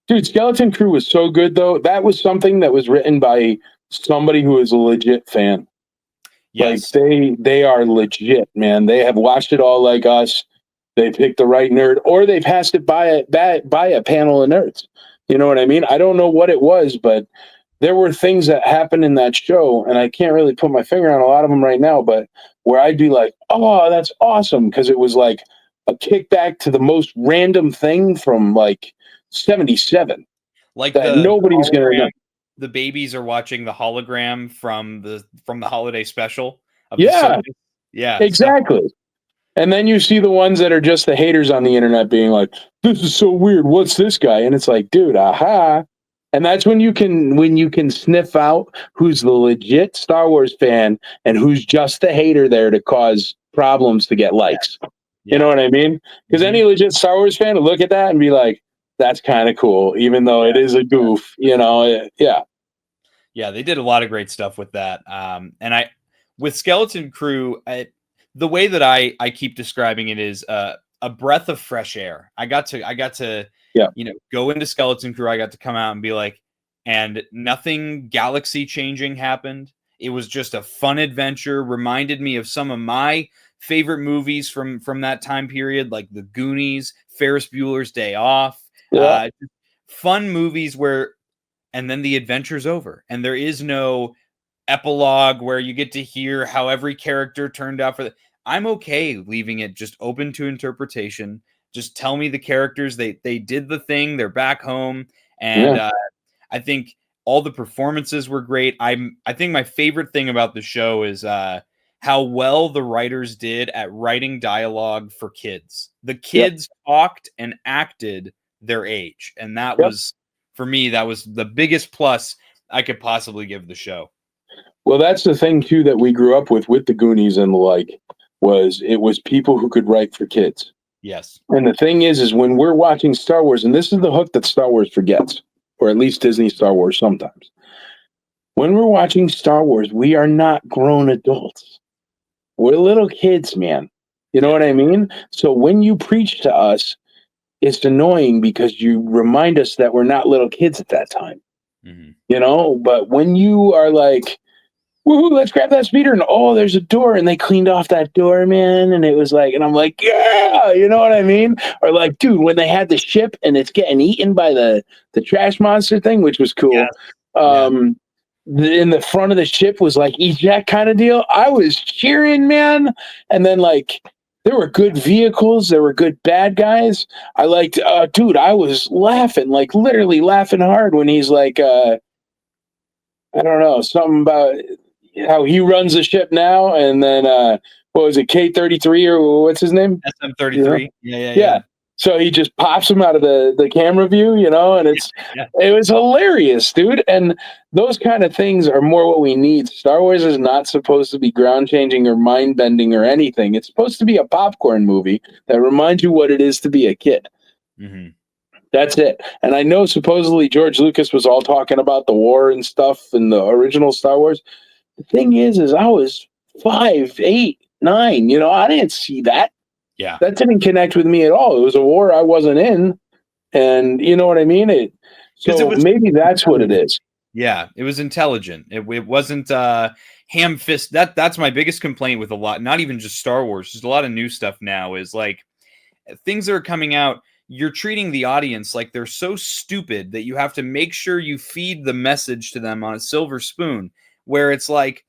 Dude, Skeleton Crew was so good, though. That was something that was written by somebody who is a legit fan. Yes. Like, they are legit, man. They have watched it all like us. They picked the right nerd, or they passed it by a panel of nerds. You know what I mean? I don't know what it was, but there were things that happened in that show, and I can't really put my finger on a lot of them right now, but where I'd be like, oh, that's awesome, because it was like a kickback to the most random thing from like 77. Like that the nobody's going to know. The babies are watching the hologram from the holiday special of the Yeah, circus. Yeah, exactly. And then you see the ones that are just the haters on the internet being like, this is so weird. What's this guy? And it's like, dude, aha. And that's when you can sniff out who's the legit Star Wars fan and who's just the hater there to cause problems to get likes. Yeah. You know what I mean? Because any legit Star Wars fan would look at that and be like, that's kind of cool, even though it is a goof, you know? Yeah. Yeah, they did a lot of great stuff with that. And with Skeleton Crew, the way that I keep describing it is a breath of fresh air. I got to go into Skeleton Crew. I got to come out and be like, and nothing galaxy changing happened. It was just a fun adventure. Reminded me of some of my favorite movies from that time period, like The Goonies, Ferris Bueller's Day Off. Yeah. Fun movies and then the adventure's over, and there is no epilogue where you get to hear how every character turned out I'm okay leaving it just open to interpretation. Just tell me the characters, they did the thing, they're back home. And I think all the performances were great. I think my favorite thing about the show is how well the writers did at writing dialogue for kids. The kids talked and acted their age, and that was, for me, that was the biggest plus I could possibly give the show. Well, that's the thing too that we grew up with the Goonies and the like, it was people who could write for kids. Yes. And the thing is when we're watching Star Wars, and this is the hook that Star Wars forgets, or at least Disney Star Wars sometimes. When we're watching Star Wars, we are not grown adults. We're little kids, man. You know what I mean? So when you preach to us, it's annoying because you remind us that we're not little kids at that time. Mm-hmm. You know, but when you are like, woohoo, let's grab that speeder, and oh, there's a door, and they cleaned off that door, man, and it was like, and I'm like, yeah, you know what I mean? Or like, dude, when they had the ship and it's getting eaten by the trash monster thing, which was cool. In the front of the ship was like eject kind of deal. I was cheering, man. And then like there were good vehicles, there were good bad guys. I liked dude, I was laughing, like literally laughing hard when he's like I don't know, something about how he runs the ship now, and then what was it, K-33 or what's his name? SM-33. Yeah. So he just pops him out of the camera view, you know, and it was hilarious, dude. And those kind of things are more what we need. Star Wars is not supposed to be ground changing or mind bending or anything. It's supposed to be a popcorn movie that reminds you what it is to be a kid. Mm-hmm. That's it. And I know supposedly George Lucas was all talking about the war and stuff in the original Star Wars. The thing is I was 5, 8, 9, you know, I didn't see that. Yeah. That didn't connect with me at all. It was a war I wasn't in. And you know what I mean? Maybe that's what it is. Yeah, it was intelligent. It wasn't ham fist. That's my biggest complaint with a lot, not even just Star Wars, just a lot of new stuff now is like things that are coming out, you're treating the audience like they're so stupid that you have to make sure you feed the message to them on a silver spoon, where it's like,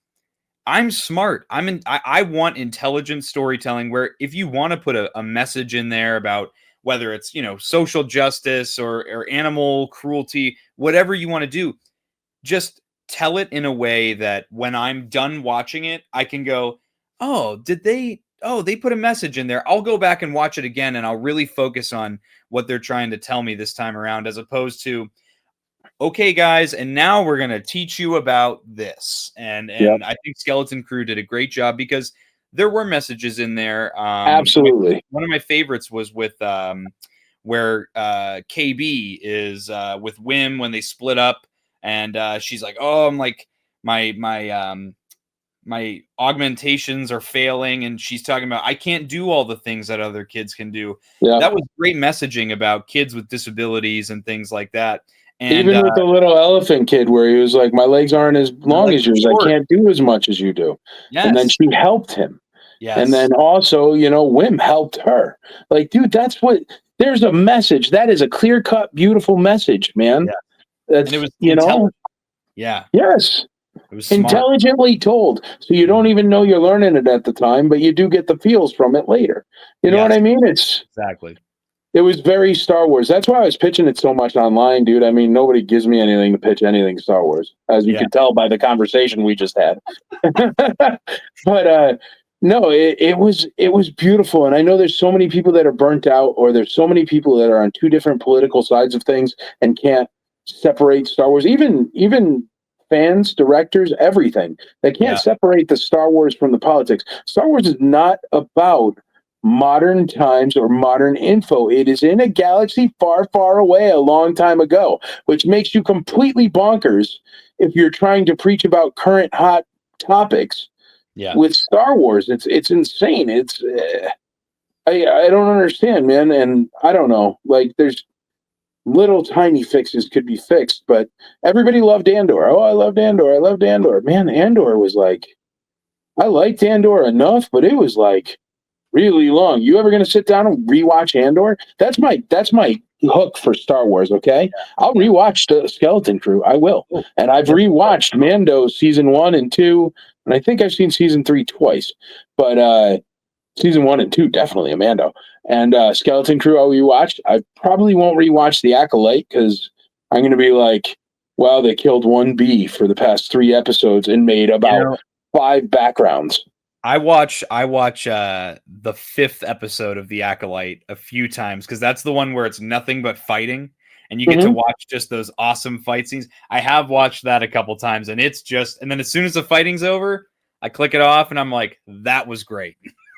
I'm smart. I want intelligent storytelling where if you want to put a message in there about whether it's, you know, social justice or animal cruelty, whatever you want to do, just tell it in a way that when I'm done watching it, I can go, they put a message in there. I'll go back and watch it again, and I'll really focus on what they're trying to tell me this time around, as opposed to okay, guys, and now we're going to teach you about this. And I think Skeleton Crew did a great job because there were messages in there. Absolutely. One of my favorites was with where KB is with Wim when they split up, and she's like, "Oh, I'm like my augmentations are failing," and she's talking about, I can't do all the things that other kids can do. Yeah. That was great messaging about kids with disabilities and things like that. And even with the little elephant kid where he was like, my legs aren't as long as yours. I can't do as much as you do. Yes. And then she helped him. Yes. And then also, Wim helped her. Like, dude, there's a message. That is a clear-cut, beautiful message, man. Yeah. That's, and it was yeah. Yes. It was smart. Intelligently told. So you don't even know you're learning it at the time, but you do get the feels from it later. You know what I mean? Exactly. It was very Star Wars. That's why I was pitching it so much online, dude. I mean, nobody gives me anything to pitch anything Star Wars, as you can tell by the conversation we just had. But no, it was beautiful. And I know there's so many people that are burnt out, or there's so many people that are on two different political sides of things and can't separate Star Wars. Even fans, directors, everything. They can't separate the Star Wars from the politics. Star Wars is not about modern times or modern info. It is in a galaxy far, far away a long time ago, which makes you completely bonkers if you're trying to preach about current hot topics with Star Wars. It's insane. I don't understand, man. And I don't know, like, there's little tiny fixes could be fixed, but everybody loved Andor. Oh, I loved Andor. I loved Andor. Man, Andor was like, I liked Andor enough, but it was like really long. You ever going to sit down and rewatch Andor? That's my hook for Star Wars. Okay, I'll rewatch the Skeleton Crew. I will, and I've rewatched Mando season 1 and 2, and I think I've seen season 3 twice. But season 1 and 2 definitely a Mando. And Skeleton Crew I'll rewatch. I probably won't rewatch The Acolyte because I'm going to be like, wow, they killed one bee for the past 3 episodes and made about 5 backgrounds. I watch the 5th episode of The Acolyte a few times because that's the one where it's nothing but fighting and you get to watch just those awesome fight scenes. I have watched that a couple times and and then as soon as the fighting's over, I click it off and I'm like, that was great.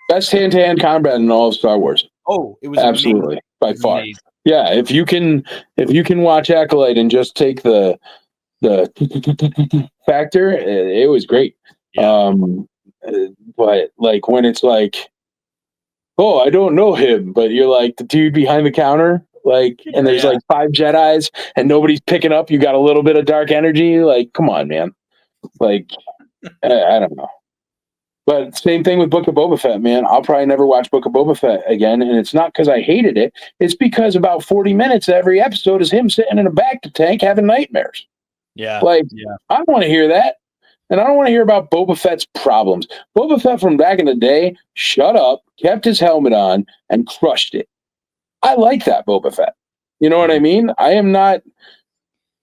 Best hand-to-hand combat in all of Star Wars. Oh, it was absolutely amazing. By far. Yeah, if you can watch Acolyte and just take the factor, it was great. Yeah. But like when it's like, oh, I don't know him, but you're like the dude behind the counter, like, and there's like 5 Jedis and nobody's picking up. You got a little bit of dark energy. Like, come on, man. Like, I don't know. But same thing with Book of Boba Fett, man. I'll probably never watch Book of Boba Fett again, and it's not because I hated it. It's because about 40 minutes of every episode is him sitting in a bacta tank having nightmares. Yeah, like I don't want to hear that. And I don't want to hear about Boba Fett's problems. Boba Fett from back in the day shut up, kept his helmet on, and crushed it. I like that Boba Fett. You know what I mean? I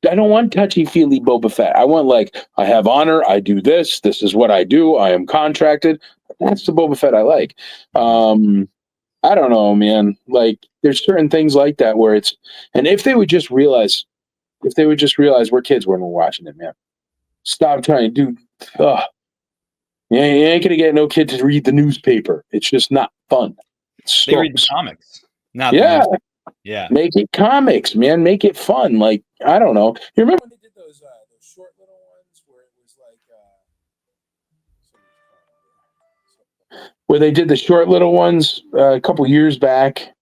don't want touchy-feely Boba Fett. I want, like, I have honor, I do this, this is what I do, I am contracted. That's the Boba Fett I like. I don't know, man. Like, there's certain things like that where it's... And if they would just realize we're kids when we're watching it, man. Stop trying to do. You ain't gonna get no kid to read the newspaper. It's just not fun. They read the comics. Not yeah. Make it comics, man. Make it fun. Like, I don't know. You remember when they did those short little ones where it was like where they did the short little ones a couple years back,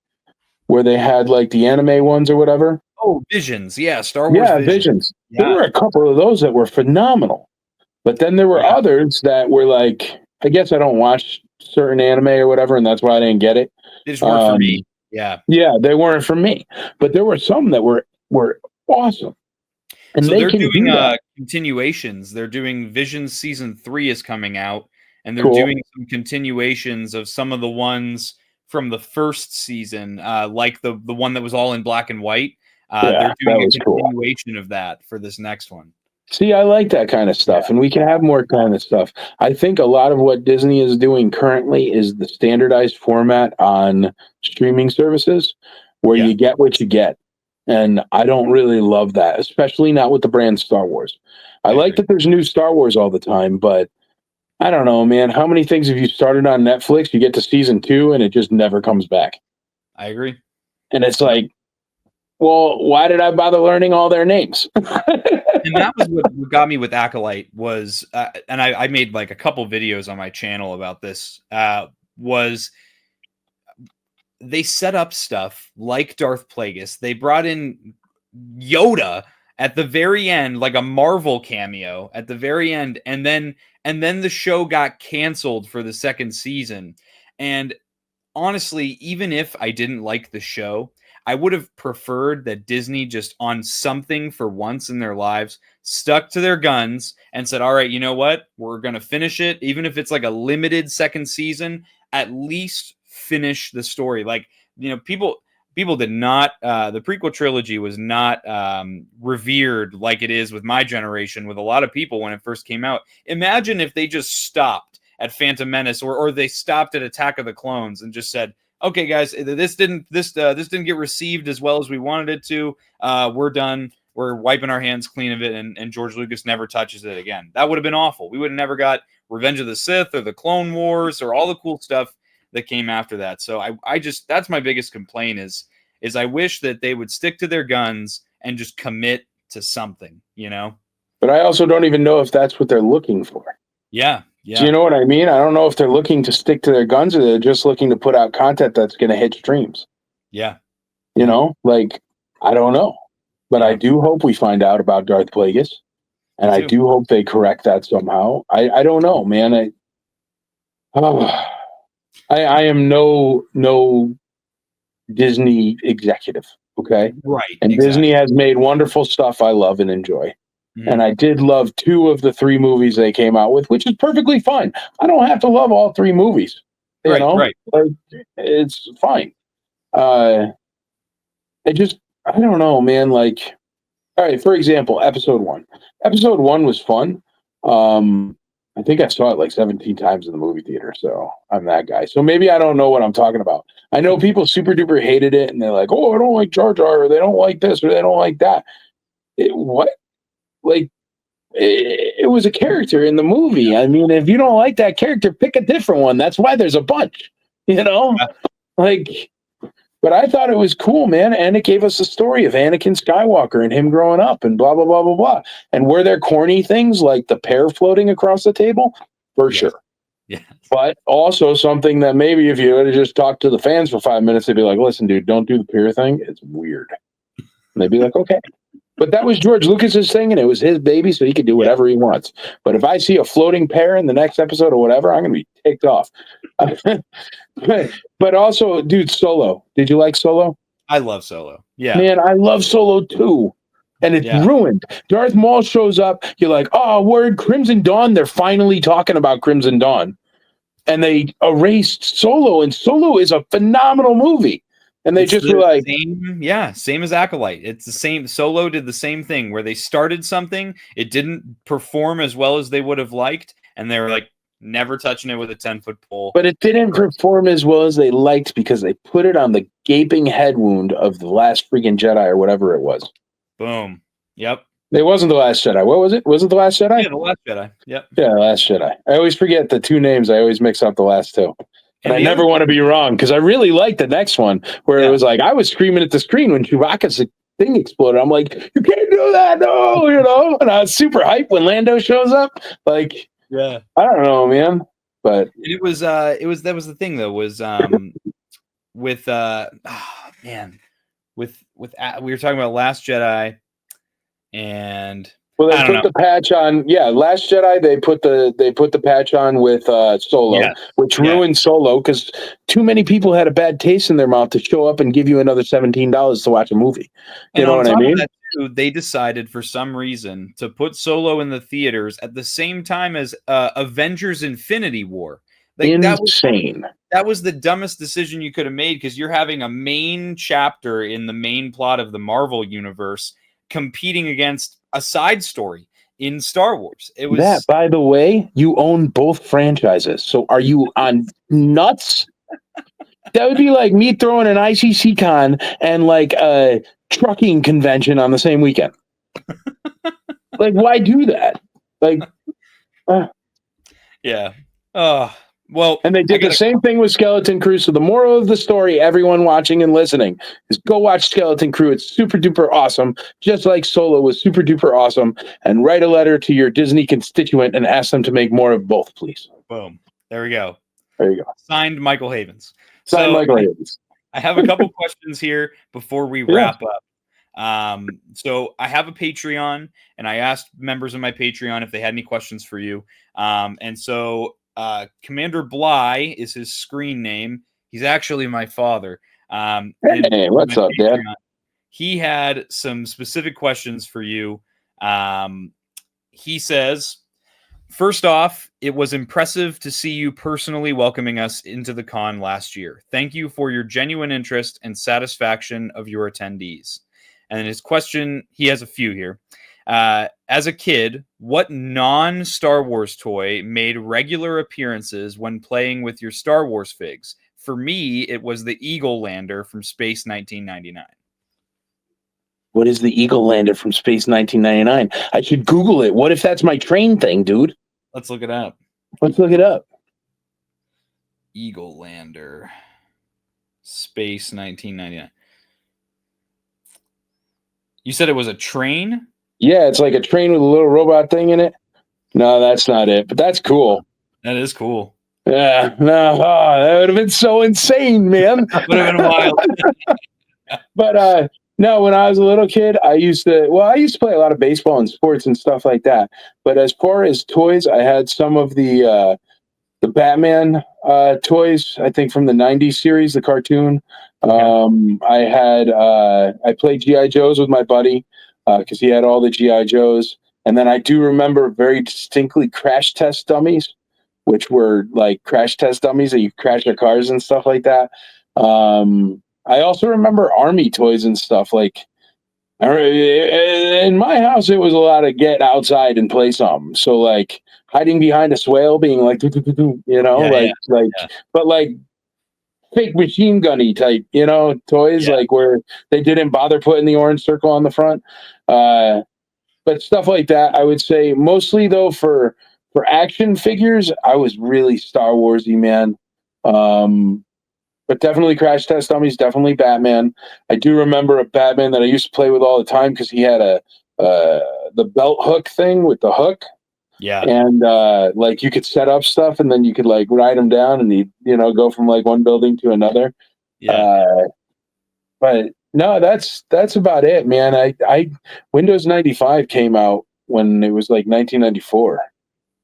where they had like the anime ones or whatever. Oh, Visions. Yeah, Star Wars Visions. Yeah. There were a couple of those that were phenomenal. But then there were others that were like, I guess I don't watch certain anime or whatever, and that's why I didn't get it. They just weren't for me. Yeah. Yeah, they weren't for me. But there were some that were awesome. And so they're doing continuations. They're doing Visions season 3 is coming out, and they're doing some continuations of some of the ones from the first season, like the one that was all in black and white. They're doing a continuation of that for this next one. See, I like that kind of stuff, and we can have more kind of stuff. I think a lot of what Disney is doing currently is the standardized format on streaming services, where you get what you get. And I don't really love that, especially not with the brand Star Wars. I like that there's new Star Wars all the time, but I don't know, man. How many things have you started on Netflix? You get to season 2 and it just never comes back. I agree. And it's like, well, why did I bother learning all their names? And that was what got me with Acolyte was, and I made like a couple videos on my channel about this, was they set up stuff like Darth Plagueis. They brought in Yoda at the very end, like a Marvel cameo at the very end, and then the show got canceled for the second season. And honestly, even if I didn't like the show, I would have preferred that Disney just on something for once in their lives stuck to their guns and said, all right, you know what? We're going to finish it. Even if it's like a limited second season, at least finish the story. Like, you know, people did not, the prequel trilogy was not revered like it is with my generation, with a lot of people when it first came out. Imagine if they just stopped at Phantom Menace or they stopped at Attack of the Clones and just said, okay, guys, this didn't get received as well as we wanted it to. We're done. We're wiping our hands clean of it, and George Lucas never touches it again. That would have been awful. We would have never got Revenge of the Sith or the Clone Wars or all the cool stuff that came after that. So I just, that's my biggest complaint is I wish that they would stick to their guns and just commit to something, you know? But I also don't even know if that's what they're looking for. Yeah. Yeah. Do you know what I mean? I don't know if they're looking to stick to their guns or they're just looking to put out content that's going to hit streams. Yeah. You know, like, I don't know. But I do hope we find out about Darth Plagueis. And I do hope they correct that somehow. I don't know, man. I am no Disney executive, okay? Right. And exactly. Disney has made wonderful stuff I love and enjoy. Mm-hmm. And I did love 2 of the 3 movies they came out with, which is perfectly fine. I don't have to love all 3 movies. You know? Right. Like, it's fine. I don't know, man. Like, all right, for example, episode 1. Episode 1 was fun. I think I saw it like 17 times in the movie theater, so I'm that guy. So maybe I don't know what I'm talking about. I know people super duper hated it, and they're like, oh, I don't like Jar Jar, or they don't like this, or they don't like that. What? Like, it was a character in the movie. I mean, if you don't like that character, pick a different one. That's why there's a bunch, you know? Like, but I thought it was cool, man. And it gave us a story of Anakin Skywalker and him growing up and blah, blah, blah, blah, blah. And were there corny things like the pear floating across the table? For sure. Yeah. But also something that maybe if you would have just talked to the fans for 5 minutes, they'd be like, listen, dude, don't do the pear thing. It's weird. And they'd be like, okay. But that was George Lucas's thing, and it was his baby, so he could do whatever he wants. But if I see a floating pear in the next episode or whatever, I'm going to be ticked off. But also, dude, Solo. Did you like Solo? I love Solo. Yeah. Man, I love Solo too. And it's ruined. Darth Maul shows up. You're like, oh, word, Crimson Dawn. They're finally talking about Crimson Dawn. And they erased Solo, and Solo is a phenomenal movie. And they just were like, same as Acolyte. It's the same. Solo did the same thing where they started something. It didn't perform as well as they would have liked. And they were like, never touching it with a 10-foot pole. But it didn't perform as well as they liked because they put it on the gaping head wound of the last freaking Jedi or whatever it was. Boom. Yep. It wasn't The Last Jedi. What was it? Was it The Last Jedi? Yeah, The Last Jedi. Yep. Yeah, The Last Jedi. I always forget the 2 names. I always mix up the last 2. And I never want to be wrong because I really liked the next one where it was like I was screaming at the screen when Chewbacca's thing exploded. I'm like, you can't do that, no, you know. And I was super hyped when Lando shows up. Like, I don't know, man. But it was that was the thing though was with we were talking about Last Jedi and. Well, they put the patch on. Yeah, Last Jedi. They put the patch on with Solo, which ruined Solo because too many people had a bad taste in their mouth to show up and give you another $17 to watch a movie. You know what I mean? That too, they decided for some reason to put Solo in the theaters at the same time as Avengers: Infinity War. Like, insane. That was the dumbest decision you could have made because you're having a main chapter in the main plot of the Marvel universe competing against a side story in Star Wars. It was that, by the way, you own both franchises. So are you on nuts? That would be like me throwing an ICCCon and like trucking convention on the same weekend. Like, why do that? Like, yeah. Well, and they did the same thing with Skeleton Crew. So the moral of the story, everyone watching and listening, is go watch Skeleton Crew. It's super duper awesome, just like Solo was super duper awesome. And write a letter to your Disney constituent and ask them to make more of both, please. Boom. There we go. There you go. Signed, Michael Havens. Signed, Michael Havens. I have a couple questions here before we wrap up. So I have a Patreon, and I asked members of my Patreon if they had any questions for you. And so Commander Bly is his screen name. He's actually my father. Hey, what's up, Dad? He had some specific questions for you. He says, first off, it was impressive to see you personally welcoming us into the con last year. Thank you for your genuine interest and satisfaction of your attendees. And then his question, he has a few here. As a kid, what non-Star Wars toy made regular appearances when playing with your Star Wars figs? For me, it was the Eagle Lander from Space 1999. What is the Eagle Lander from Space 1999? I should Google it. What if that's my train thing, dude? Let's look it up. Let's look it up. Eagle Lander, Space 1999. You said it was a train? Yeah, it's like a train with a little robot thing in it. No, that's not it, but that's cool. That is cool. Yeah, no, that would have been so insane, man. That would have been wild. But no, when I was a little kid, I used to play a lot of baseball and sports and stuff like that. But as far as toys, I had some of the Batman toys, I think from the 90s series, the cartoon. I played G.I. Joes with my buddy because he had all the G.I. Joes. And then I do remember very distinctly crash test dummies, which were like crash test dummies that you crash their cars and stuff like that. I also remember army toys and stuff. Like in my house, it was a lot of get outside and play something. So like hiding behind a swale, being like, but like fake machine gunny type, toys, like where they didn't bother putting the orange circle on the front. But stuff like that, I would say mostly though for action figures, I was really Star Warsy, man. But definitely crash test dummies, definitely Batman. I do remember a Batman that I used to play with all the time because he had the belt hook thing with the hook. Yeah. And like you could set up stuff and then you could like ride him down and he'd, go from like one building to another. Yeah. But no, that's about it, man. I Windows 95 came out when it was like 1994.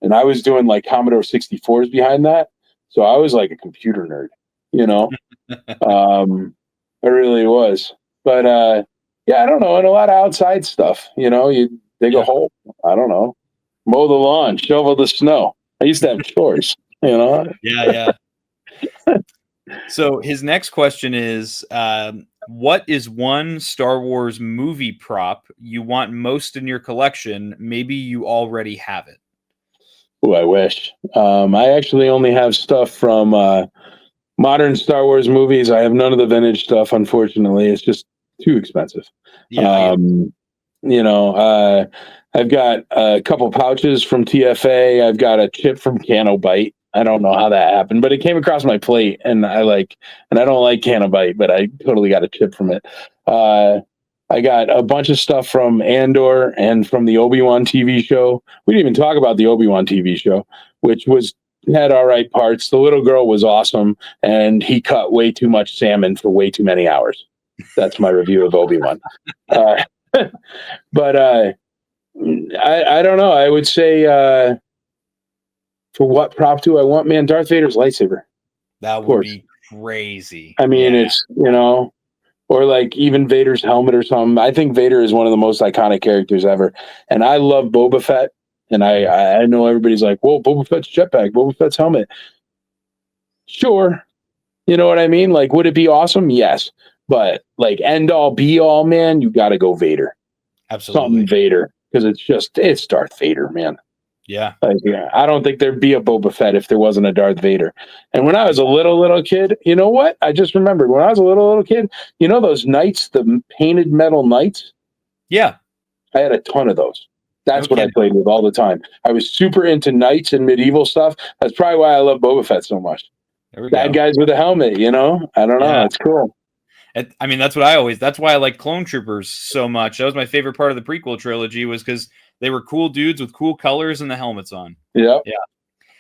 And I was doing like Commodore 64s behind that. So I was like a computer nerd. I really was. But yeah, I don't know. And a lot of outside stuff, you dig a hole. I don't know. Mow the lawn, shovel the snow. I used to have chores, Yeah. So his next question is, what is one Star Wars movie prop you want most in your collection? Maybe you already have it. Oh, I wish. I actually only have stuff from modern Star Wars movies. I have none of the vintage stuff, unfortunately. It's just too expensive. I've got a couple pouches from TFA. I've got a chip from Canobite. I don't know how that happened, but it came across my plate, and I don't like Canobite, but I totally got a chip from it. I got a bunch of stuff from Andor and from the Obi-Wan TV show. We didn't even talk about the Obi-Wan TV show, which had all right parts. The little girl was awesome, and he cut way too much salmon for way too many hours. That's my review of Obi-Wan. But I don't know. I would say for what prop do I want? Man, Darth Vader's lightsaber. That would be crazy. I mean, it's, or like even Vader's helmet or something. I think Vader is one of the most iconic characters ever. And I love Boba Fett. And I know everybody's like, whoa, Boba Fett's jetpack, Boba Fett's helmet. Sure. You know what I mean? Like, would it be awesome? Yes. But like end all be all, man, you got to go Vader. Absolutely. Something Vader. Because it's Darth Vader, man. Yeah. Like, yeah, I don't think there'd be a Boba Fett if there wasn't a Darth Vader. And when I was a little kid, you know what? I just remembered when I was a little kid, you know those knights, the painted metal knights? Yeah. I had a ton of those. That's No what I kidding. played with all the time. I was super into knights and medieval stuff. That's probably why I love Boba Fett so much. There we Bad go. guys with a helmet, you know? I don't know. Yeah. It's cool. I mean, that's why I like Clone Troopers so much. That was my favorite part of the prequel trilogy, was because they were cool dudes with cool colors and the helmets on. Yep. Yeah.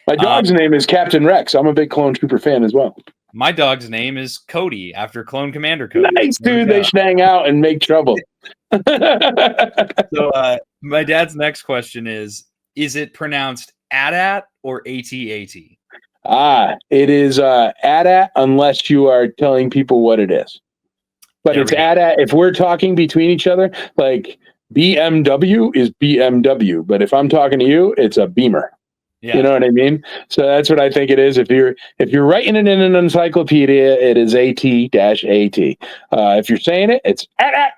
My dog's name is Captain Rex. I'm a big Clone Trooper fan as well. My dog's name is Cody, after Clone Commander Cody. Nice, dude. They should hang out and make trouble. So my dad's next question is it pronounced AT-AT or AT-AT? It is AT-AT unless you are telling people what it is. But it's AT-AT if we're talking between each other, like BMW is BMW. But if I'm talking to you, it's a Beamer. Yeah. You know what I mean? So that's what I think it is. If you're writing it in an encyclopedia, it is AT-AT. If you're saying it, it's AT-AT.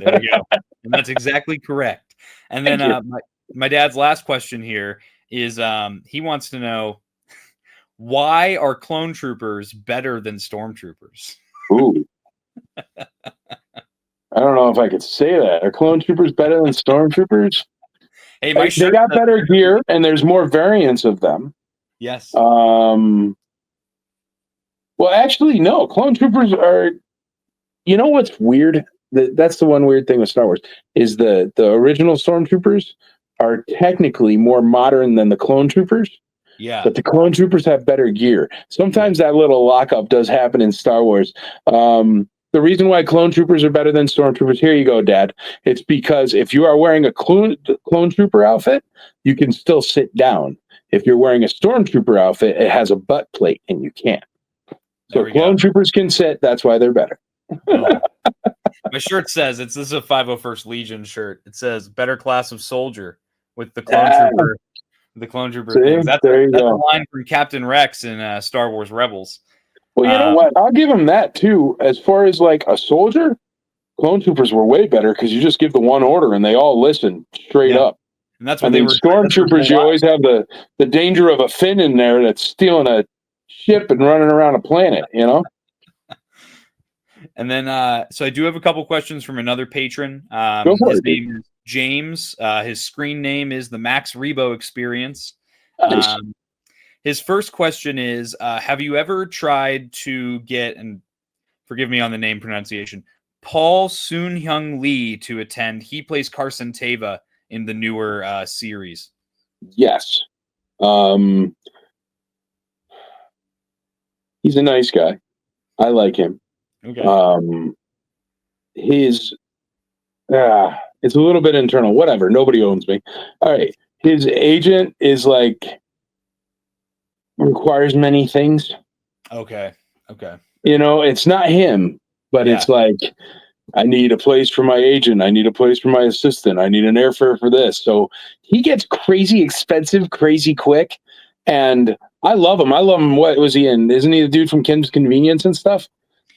There we go. And that's exactly correct. And then my dad's last question here is he wants to know, why are clone troopers better than stormtroopers? Ooh. I don't know if I could say that. Are clone troopers better than stormtroopers? Hey, they got better gear, and there's more variants of them. Yes. Well, actually, no. Clone troopers are. You know what's weird? That's the one weird thing with Star Wars is the original stormtroopers are technically more modern than the clone troopers. Yeah. But the clone troopers have better gear. Sometimes that little lockup does happen in Star Wars. The reason why clone troopers are better than stormtroopers, here you go, Dad. It's because if you are wearing a clone trooper outfit, you can still sit down. If you're wearing a stormtrooper outfit, it has a butt plate and you can't. So clone troopers can sit. That's why they're better. Oh. My shirt says this is a 501st Legion shirt. It says better class of soldier with the clone trooper. The clone trooper things. That's a line from Captain Rex in Star Wars Rebels. Well, you know what? I'll give him that too. As far as like a soldier, clone troopers were way better because you just give the one order and they all listen straight up. And that's what they were. Stormtroopers, you always have the danger of a Finn in there that's stealing a ship and running around a planet, you know? And then, so I do have a couple questions from another patron. His name is James. His screen name is the Max Rebo Experience. Nice. His first question is, have you ever tried to get, and forgive me on the name pronunciation, Paul Soon-Hyung Lee to attend? He plays Carson Teva in the newer series. Yes. He's a nice guy. I like him. Okay. It's a little bit internal. Whatever. Nobody owns me. All right. His agent is like requires many things. Okay. You know, it's not him, but it's like, I need a place for my agent. I need a place for my assistant. I need an airfare for this. So he gets crazy expensive, crazy quick. And I love him. What was he in? Isn't he the dude from Kim's Convenience and stuff?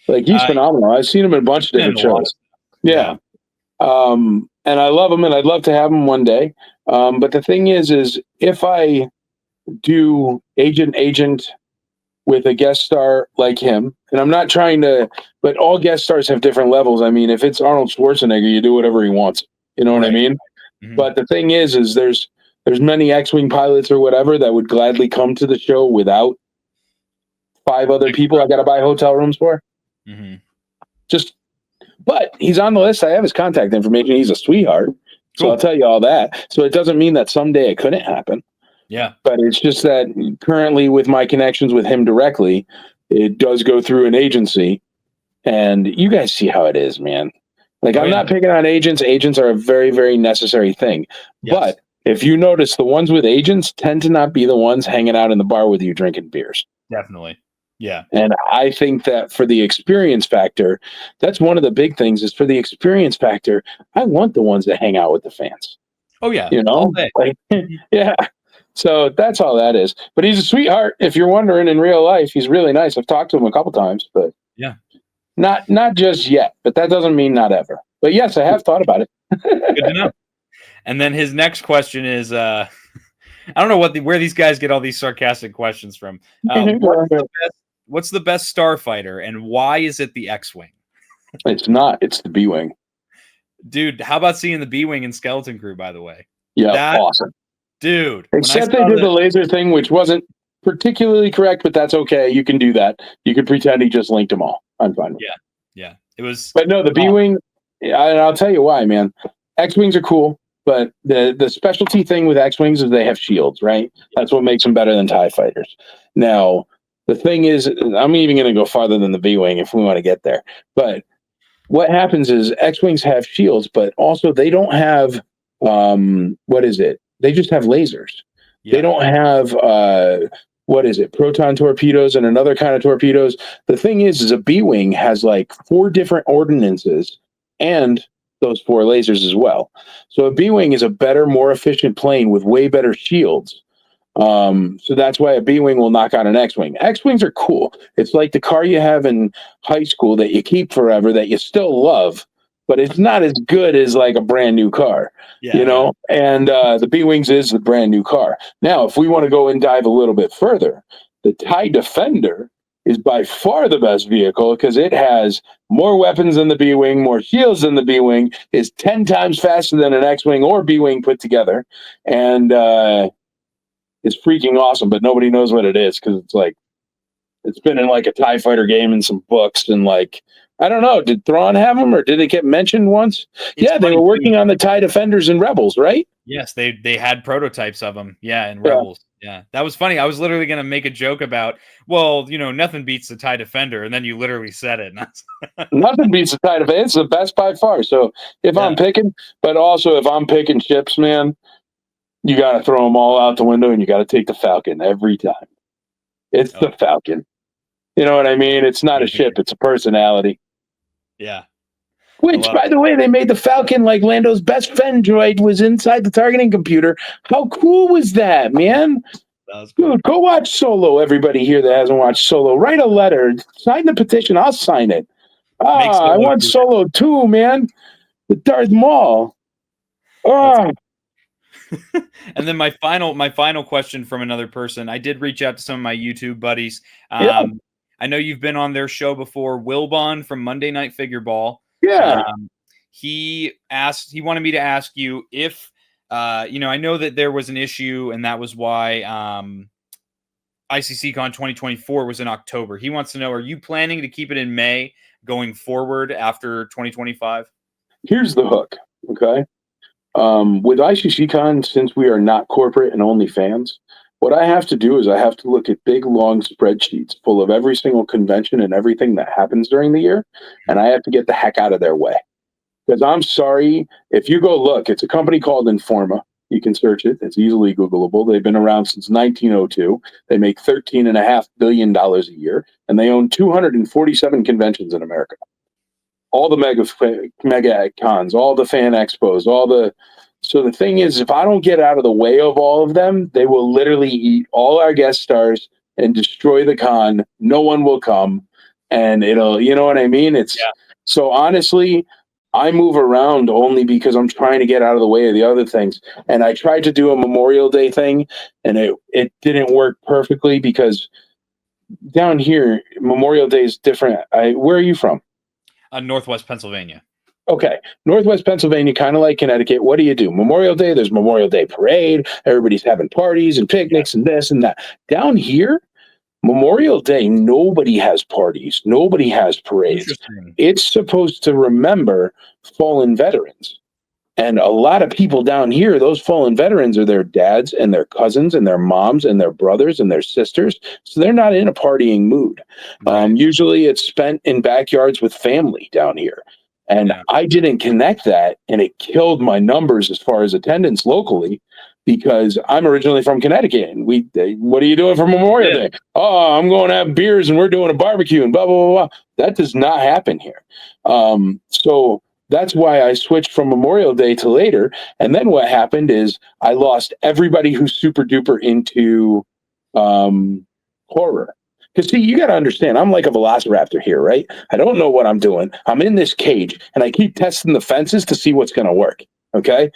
Like, he's phenomenal. I've seen him in a bunch of different shows. Yeah. And I love him, and I'd love to have him one day. But the thing is if I do agent with a guest star like him, and I'm not trying to, but all guest stars have different levels. I mean, if it's Arnold Schwarzenegger, you do whatever he wants. You know what I mean? Mm-hmm. But the thing is there's many X-Wing pilots or whatever that would gladly come to the show without 5 other people I got to buy hotel rooms for. Mm-hmm. But he's on the list. I have his contact information. He's a sweetheart. So I'll tell you all that. So it doesn't mean that someday it couldn't happen. Yeah. But it's just that currently with my connections with him directly, it does go through an agency. And you guys see how it is, man. Like, I'm not picking on agents. Agents are a very, very necessary thing. Yes. But if you notice, the ones with agents tend to not be the ones hanging out in the bar with you drinking beers. Definitely. Yeah. And I think that for the experience factor, that's one of the big things is for the experience factor. I want the ones that hang out with the fans. Oh, yeah. You know? Like, yeah. So that's all that is. But he's a sweetheart. If you're wondering, in real life, he's really nice. I've talked to him a couple times, but yeah, not just yet. But that doesn't mean not ever. But yes, I have thought about it. Good to know. And then his next question is, I don't know where these guys get all these sarcastic questions from. What's the best starfighter, and why is it the X-wing? It's not. It's the B-wing. Dude, how about seeing the B-wing in Skeleton Crew? By the way, yeah, awesome, dude. Except they did the laser thing, which wasn't particularly correct, but that's okay. You can do that. You could pretend he just linked them all. I'm fine with it. Yeah. It was. But no, the B-wing. I'll tell you why, man. X-wings are cool. But the specialty thing with X-wings is they have shields, right? That's what makes them better than TIE fighters. Now, the thing is, I'm even going to go farther than the V-wing if we want to get there. But what happens is X-wings have shields, but also they don't have, what is it? They just have lasers. Yeah. They don't have, proton torpedoes and another kind of torpedoes. The thing is a B-wing has like 4 different ordinances and those 4 lasers as well. So a B-wing is a better, more efficient plane with way better shields. So that's why a B-wing will knock out an X-wing. X-wings are cool. It's like the car you have in high school that you keep forever that you still love, but it's not as good as like a brand new car, you know? And the B-wings is the brand new car. Now, if we want to go and dive a little bit further, the TIE Defender is by far the best vehicle because it has more weapons than the B-wing, more shields than the B-wing, is 10 times faster than an X-wing or B-wing put together, and it's freaking awesome, but nobody knows what it is because it's like, it's been in like a TIE fighter game and some books, and like, I don't know, did Thrawn have them or did it get mentioned once? They were working on the TIE Defenders in Rebels, right? Yes, they had prototypes of them, in Rebels. Yeah, that was funny. I was literally going to make a joke about, well, nothing beats the TIE Defender, and then you literally said it. Nothing beats the TIE Defender. It's the best by far. So if I'm picking, but also if I'm picking ships, man, you got to throw them all out the window, and you got to take the Falcon every time. It's the Falcon. You know what I mean? It's not a ship. It's a personality. Yeah. Which, by the way, they made the Falcon like Lando's best friend droid was inside the targeting computer. How cool was that, man? That was cool. Dude, go watch Solo, everybody here that hasn't watched Solo. Write a letter. Sign the petition. I'll sign it. I want Solo too, man. With Darth Maul. And then my final question from another person. I did reach out to some of my YouTube buddies. I know you've been on their show before. Wilbon from Monday Night Figure Ball. Yeah. He wanted me to ask you if, I know that there was an issue, and that was why ICCCon 2024 was in October. He wants to know, are you planning to keep it in May going forward after 2025? Here's the hook, okay? With ICCCon, since we are not corporate and only fans, what I have to do is I have to look at big, long spreadsheets full of every single convention and everything that happens during the year, and I have to get the heck out of their way. Because I'm sorry, if you go look, it's a company called Informa. You can search it. It's easily Googleable. They've been around since 1902. They make $13.5 billion a year, and they own 247 conventions in America. All the mega cons, all the fan expos, so the thing is, if I don't get out of the way of all of them, they will literally eat all our guest stars and destroy the con. No one will come, and it'll, you know what I mean? So honestly, I move around only because I'm trying to get out of the way of the other things. And I tried to do a Memorial Day thing, and it didn't work perfectly because down here, Memorial Day is different. Where are you from? Northwest Pennsylvania. Okay. Northwest Pennsylvania, kind of like Connecticut. What do you do? Memorial Day, there's Memorial Day parade. Everybody's having parties and picnics and this and that. Down here, Memorial Day, nobody has parties. Nobody has parades. It's supposed to remember fallen veterans. And a lot of people down here, those fallen veterans are their dads and their cousins and their moms and their brothers and their sisters. So they're not in a partying mood. Usually it's spent in backyards with family down here. And I didn't connect that, and it killed my numbers as far as attendance locally because I'm originally from Connecticut. And what are you doing for Memorial Day? Oh, I'm going to have beers and we're doing a barbecue and blah, blah, blah, blah. That does not happen here. So that's why I switched from Memorial Day to later. And then what happened is I lost everybody who's super duper into horror. Because, see, you got to understand, I'm like a velociraptor here, right? I don't know what I'm doing. I'm in this cage, and I keep testing the fences to see what's going to work, okay?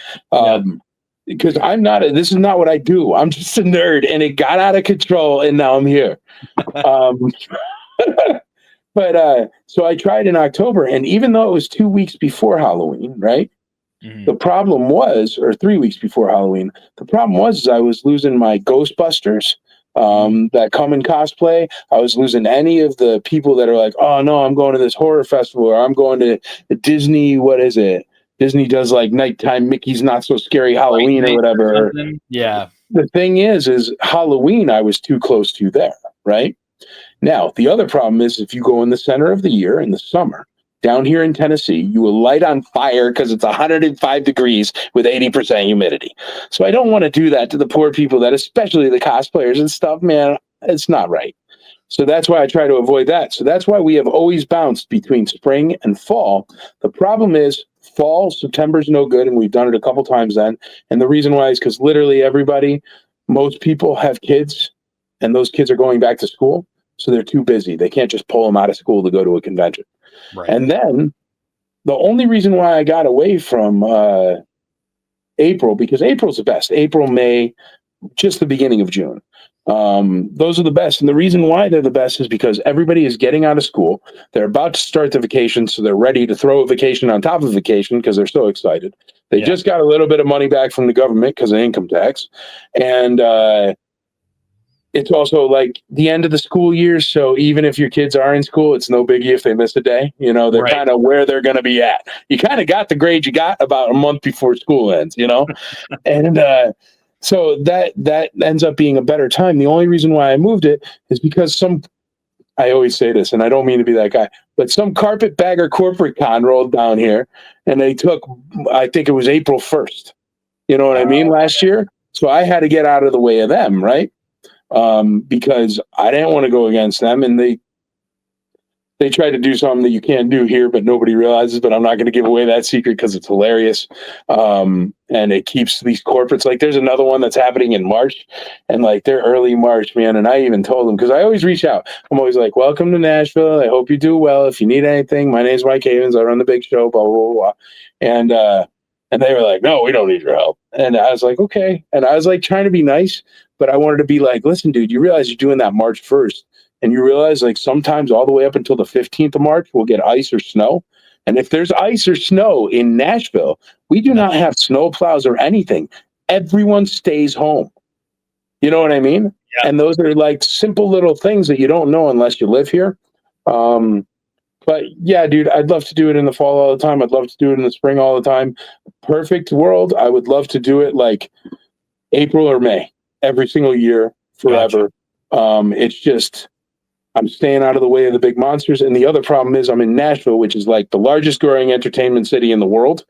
because this is not what I do. I'm just a nerd, and it got out of control, and now I'm here. Um, but so I tried in October, and even though it was 2 weeks before Halloween, right? Mhm. The problem was, or 3 weeks before Halloween, the problem was I was losing my Ghostbusters that come in cosplay. I was losing any of the people that are like, oh no, I'm going to this horror festival, or I'm going to Disney. What is it? Disney does like nighttime Mickey's Not So Scary Halloween or whatever. Yeah. The thing is Halloween I was too close to there, right? Now, the other problem is if you go in the center of the year in the summer, down here in Tennessee, you will light on fire because it's 105 degrees with 80% humidity. So I don't want to do that to the poor people that, especially the cosplayers and stuff, man, it's not right. So that's why I try to avoid that. So that's why we have always bounced between spring and fall. The problem is fall, September's no good, and we've done it a couple times then. And the reason why is because literally most people have kids, and those kids are going back to school. So they're too busy. They can't just pull them out of school to go to a convention. Right. And then the only reason why I got away from April, because April's the best. April, May, just the beginning of June. Those are the best. And the reason why they're the best is because everybody is getting out of school. They're about to start the vacation, so they're ready to throw a vacation on top of vacation because they're so excited. They just got a little bit of money back from the government because of income tax. And it's also like the end of the school year. So even if your kids are in school, it's no biggie if they miss a day. You know, they're kind of where they're going to be at. You kind of got the grade you got about a month before school ends, you know? And so that ends up being a better time. The only reason why I moved it is because I always say this, and I don't mean to be that guy, but some carpetbagger corporate con rolled down here, and they took, I think it was April 1st. You know what I mean? Last year. So I had to get out of the way of them, right? Because I didn't want to go against them, and they tried to do something that you can't do here, but nobody realizes. But I'm not going to give away that secret because it's hilarious, and it keeps these corporates. Like, there's another one that's happening in March, and like they're early March, man. And I even told them, because I always reach out. I'm always like, "Welcome to Nashville. I hope you do well. If you need anything, my name's Mike Havens. I run the big show." Blah blah blah. Blah. And they were like, "No, we don't need your help." And I was like, "Okay." And I was like trying to be nice, but I wanted to be like, "Listen, dude, you realize you're doing that March 1st, and you realize like sometimes all the way up until the 15th of March, we'll get ice or snow. And if there's ice or snow in Nashville, we do not have snow plows or anything. Everyone stays home." You know what I mean? Yeah. And those are like simple little things that you don't know unless you live here. But yeah, dude, I'd love to do it in the fall all the time. I'd love to do it in the spring all the time. Perfect world. I would love to do it like April or May every single year forever. Gotcha. It's just, I'm staying out of the way of the big monsters. And the other problem is I'm in Nashville, which is like the largest growing entertainment city in the world.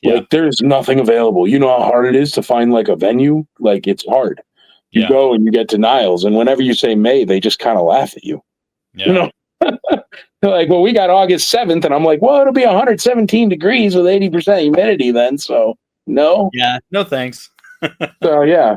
Yeah. Like, there's nothing available. You know how hard it is to find like a venue? Like, it's hard. You go and you get denials. And whenever you say May, they just kind of laugh at you. Yeah. You know? They're like, "Well, we got August 7th." And I'm like, "Well, it'll be 117 degrees with 80% humidity then." So no. Yeah, no thanks. So yeah.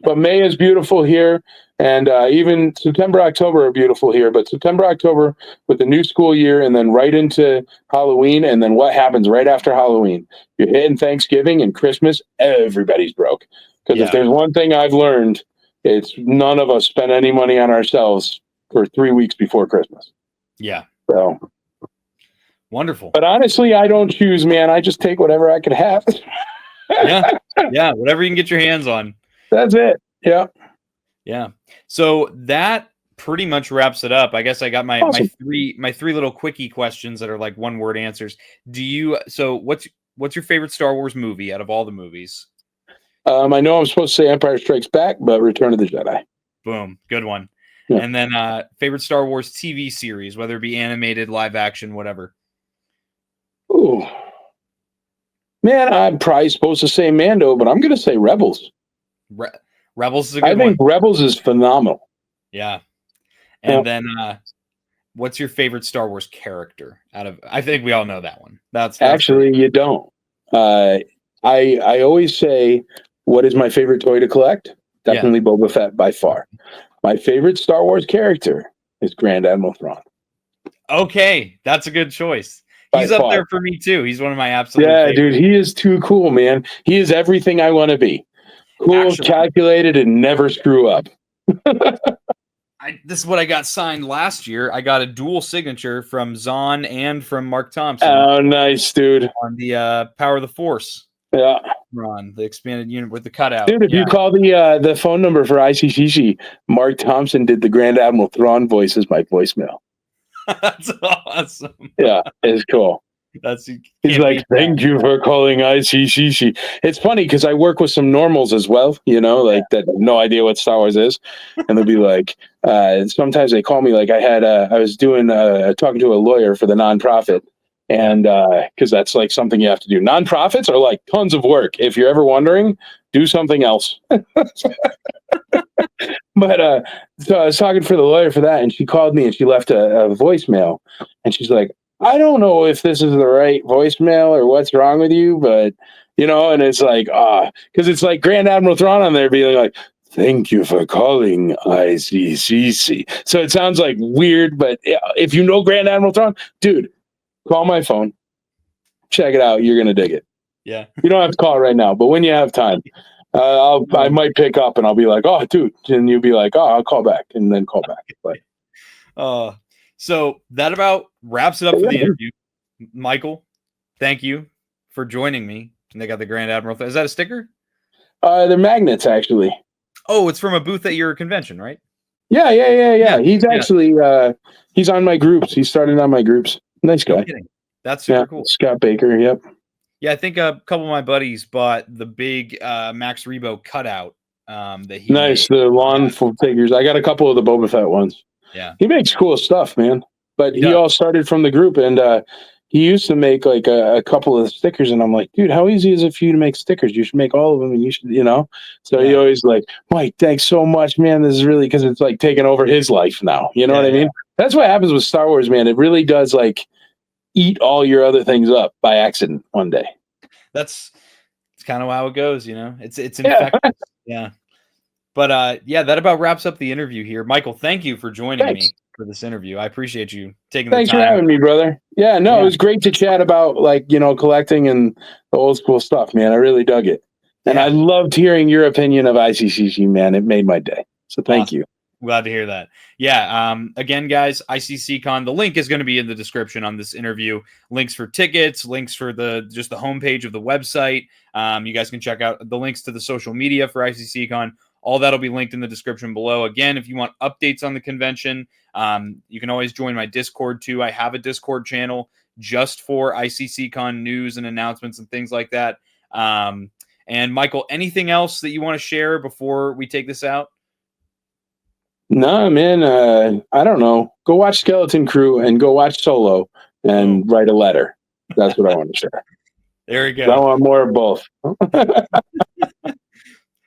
But May is beautiful here. And even September, October are beautiful here. But September, October with the new school year, and then right into Halloween. And then what happens right after Halloween? You're hitting Thanksgiving and Christmas. Everybody's broke. Because if there's one thing I've learned, it's none of us spend any money on ourselves for 3 weeks before Christmas. Yeah. So wonderful. But honestly, I don't choose, man. I just take whatever I can have. Yeah. Whatever you can get your hands on. That's it. Yeah. Yeah. So that pretty much wraps it up. I guess I got my three little quickie questions that are like one word answers. What's your favorite Star Wars movie out of all the movies? I know I'm supposed to say Empire Strikes Back, but Return of the Jedi. Boom. Good one. Yeah. And then favorite Star Wars TV series, whether it be animated, live action, whatever. Ooh. Man, I'm probably supposed to say Mando, but I'm going to say Rebels. Rebels is a good one. I think Rebels is phenomenal. Yeah. And then what's your favorite Star Wars character I think we all know that one. That's actually, you don't. I always say, what is my favorite toy to collect? Definitely Boba Fett by far. My favorite Star Wars character is Grand Admiral Thrawn. Okay, that's a good choice. He's up far. there for me too. He's one of my absolute Yeah, favorites. dude, he is too cool, man. He is everything I want to be. Cool, Actually, calculated, and never screw up. this is what I got signed last year. I got a dual signature from Zahn and from Mark Thompson Oh, nice, dude. on the Power of the Force Yeah. run, the expanded unit with the cutout. Dude, if you call the phone number for ICCC, Mark Thompson did the Grand Admiral Thrawn voice as my voicemail. That's awesome. Yeah, it's cool. He's like, thank you for calling ICCC. It's funny because I work with some normals as well, you know, like that have no idea what Star Wars is. And they'll be like, sometimes they call me like I was doing talking to a lawyer for the nonprofit. And because that's like something you have to do. Nonprofits are like tons of work. If you're ever wondering, do something else. But so I was talking for the lawyer for that, and she called me and she left a voicemail. And she's like, I don't know if this is the right voicemail or what's wrong with you, but you know, and it's like, because it's like Grand Admiral Thrawn on there being like, thank you for calling ICCC. So it sounds like weird, but if you know Grand Admiral Thrawn, dude, call my phone, check it out. You're gonna dig it. Yeah, you don't have to call right now, but when you have time, I might pick up and I'll be like, oh, dude, and you'll be like, oh, I'll call back, and then call back. But so that about wraps it up for the interview. Michael, thank you for joining me. And they got the Grand Admiral. Is that a sticker? They're magnets, actually. Oh, it's from a booth at your convention, right? Yeah. He's actually he's on my groups. He started on my groups. Nice guy. That's super cool. Scott Baker. Yep. Yeah, I think a couple of my buddies bought the big Max Rebo cutout. That he made. The lawn figures. I got a couple of the Boba Fett ones. Yeah, he makes cool stuff, man. But he all started from the group, and he used to make like a couple of stickers, and I'm like, dude, how easy is it for you to make stickers? You should make all of them, and you should, you know. So he always like, Mike, thanks so much, man. This is really because it's like taking over his life now. You know what I mean? That's what happens with Star Wars, man. It really does like eat all your other things up by accident one day. It's kind of how it goes, you know. It's infectious. Yeah. But that about wraps up the interview here. Michael, thank you for joining me for this interview. I appreciate you taking the time. Thanks for having me, brother. Yeah, no, it was great to chat about like, you know, collecting and the old school stuff, man. I really dug it. And I loved hearing your opinion of ICCC, man. It made my day. So thank you. Glad to hear that. Yeah. Again, guys, ICCCon, the link is going to be in the description on this interview. Links for tickets, links for just the homepage of the website. You guys can check out the links to the social media for ICCCon. All that'll be linked in the description below. Again, if you want updates on the convention, you can always join my Discord too. I have a Discord channel just for ICCCon news and announcements and things like that. And Michael, anything else that you want to share before we take this out? No, man. I don't know. Go watch Skeleton Crew and go watch Solo and write a letter. That's what I want to share. There we go. I want more of both.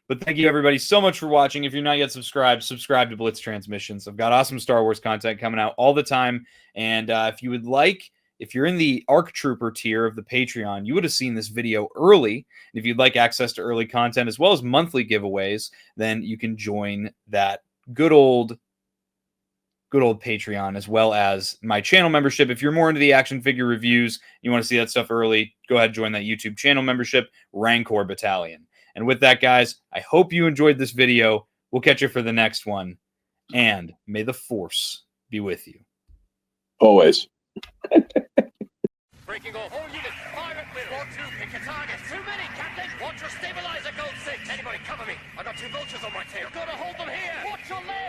But thank you, everybody, so much for watching. If you're not yet subscribed, subscribe to Blitz Transmissions. I've got awesome Star Wars content coming out all the time. And if you would like, if you're in the ARC Trooper tier of the Patreon, you would have seen this video early. And if you'd like access to early content as well as monthly giveaways, then you can join that good old Patreon, as well as my channel membership. If you're more into the action figure reviews, you want to see that stuff early, go ahead and join that YouTube channel membership, Rancor Battalion. And with that, guys, I hope you enjoyed this video. We'll catch you for the next one. And may the Force be with you. Always. Breaking all units, fire at will. 4-2, pick a target. Too many, Captain. Watch your stabilizer, Gold 6. Anybody cover me. I got 2 vultures on my tail. Gotta hold them here. Watch your leg.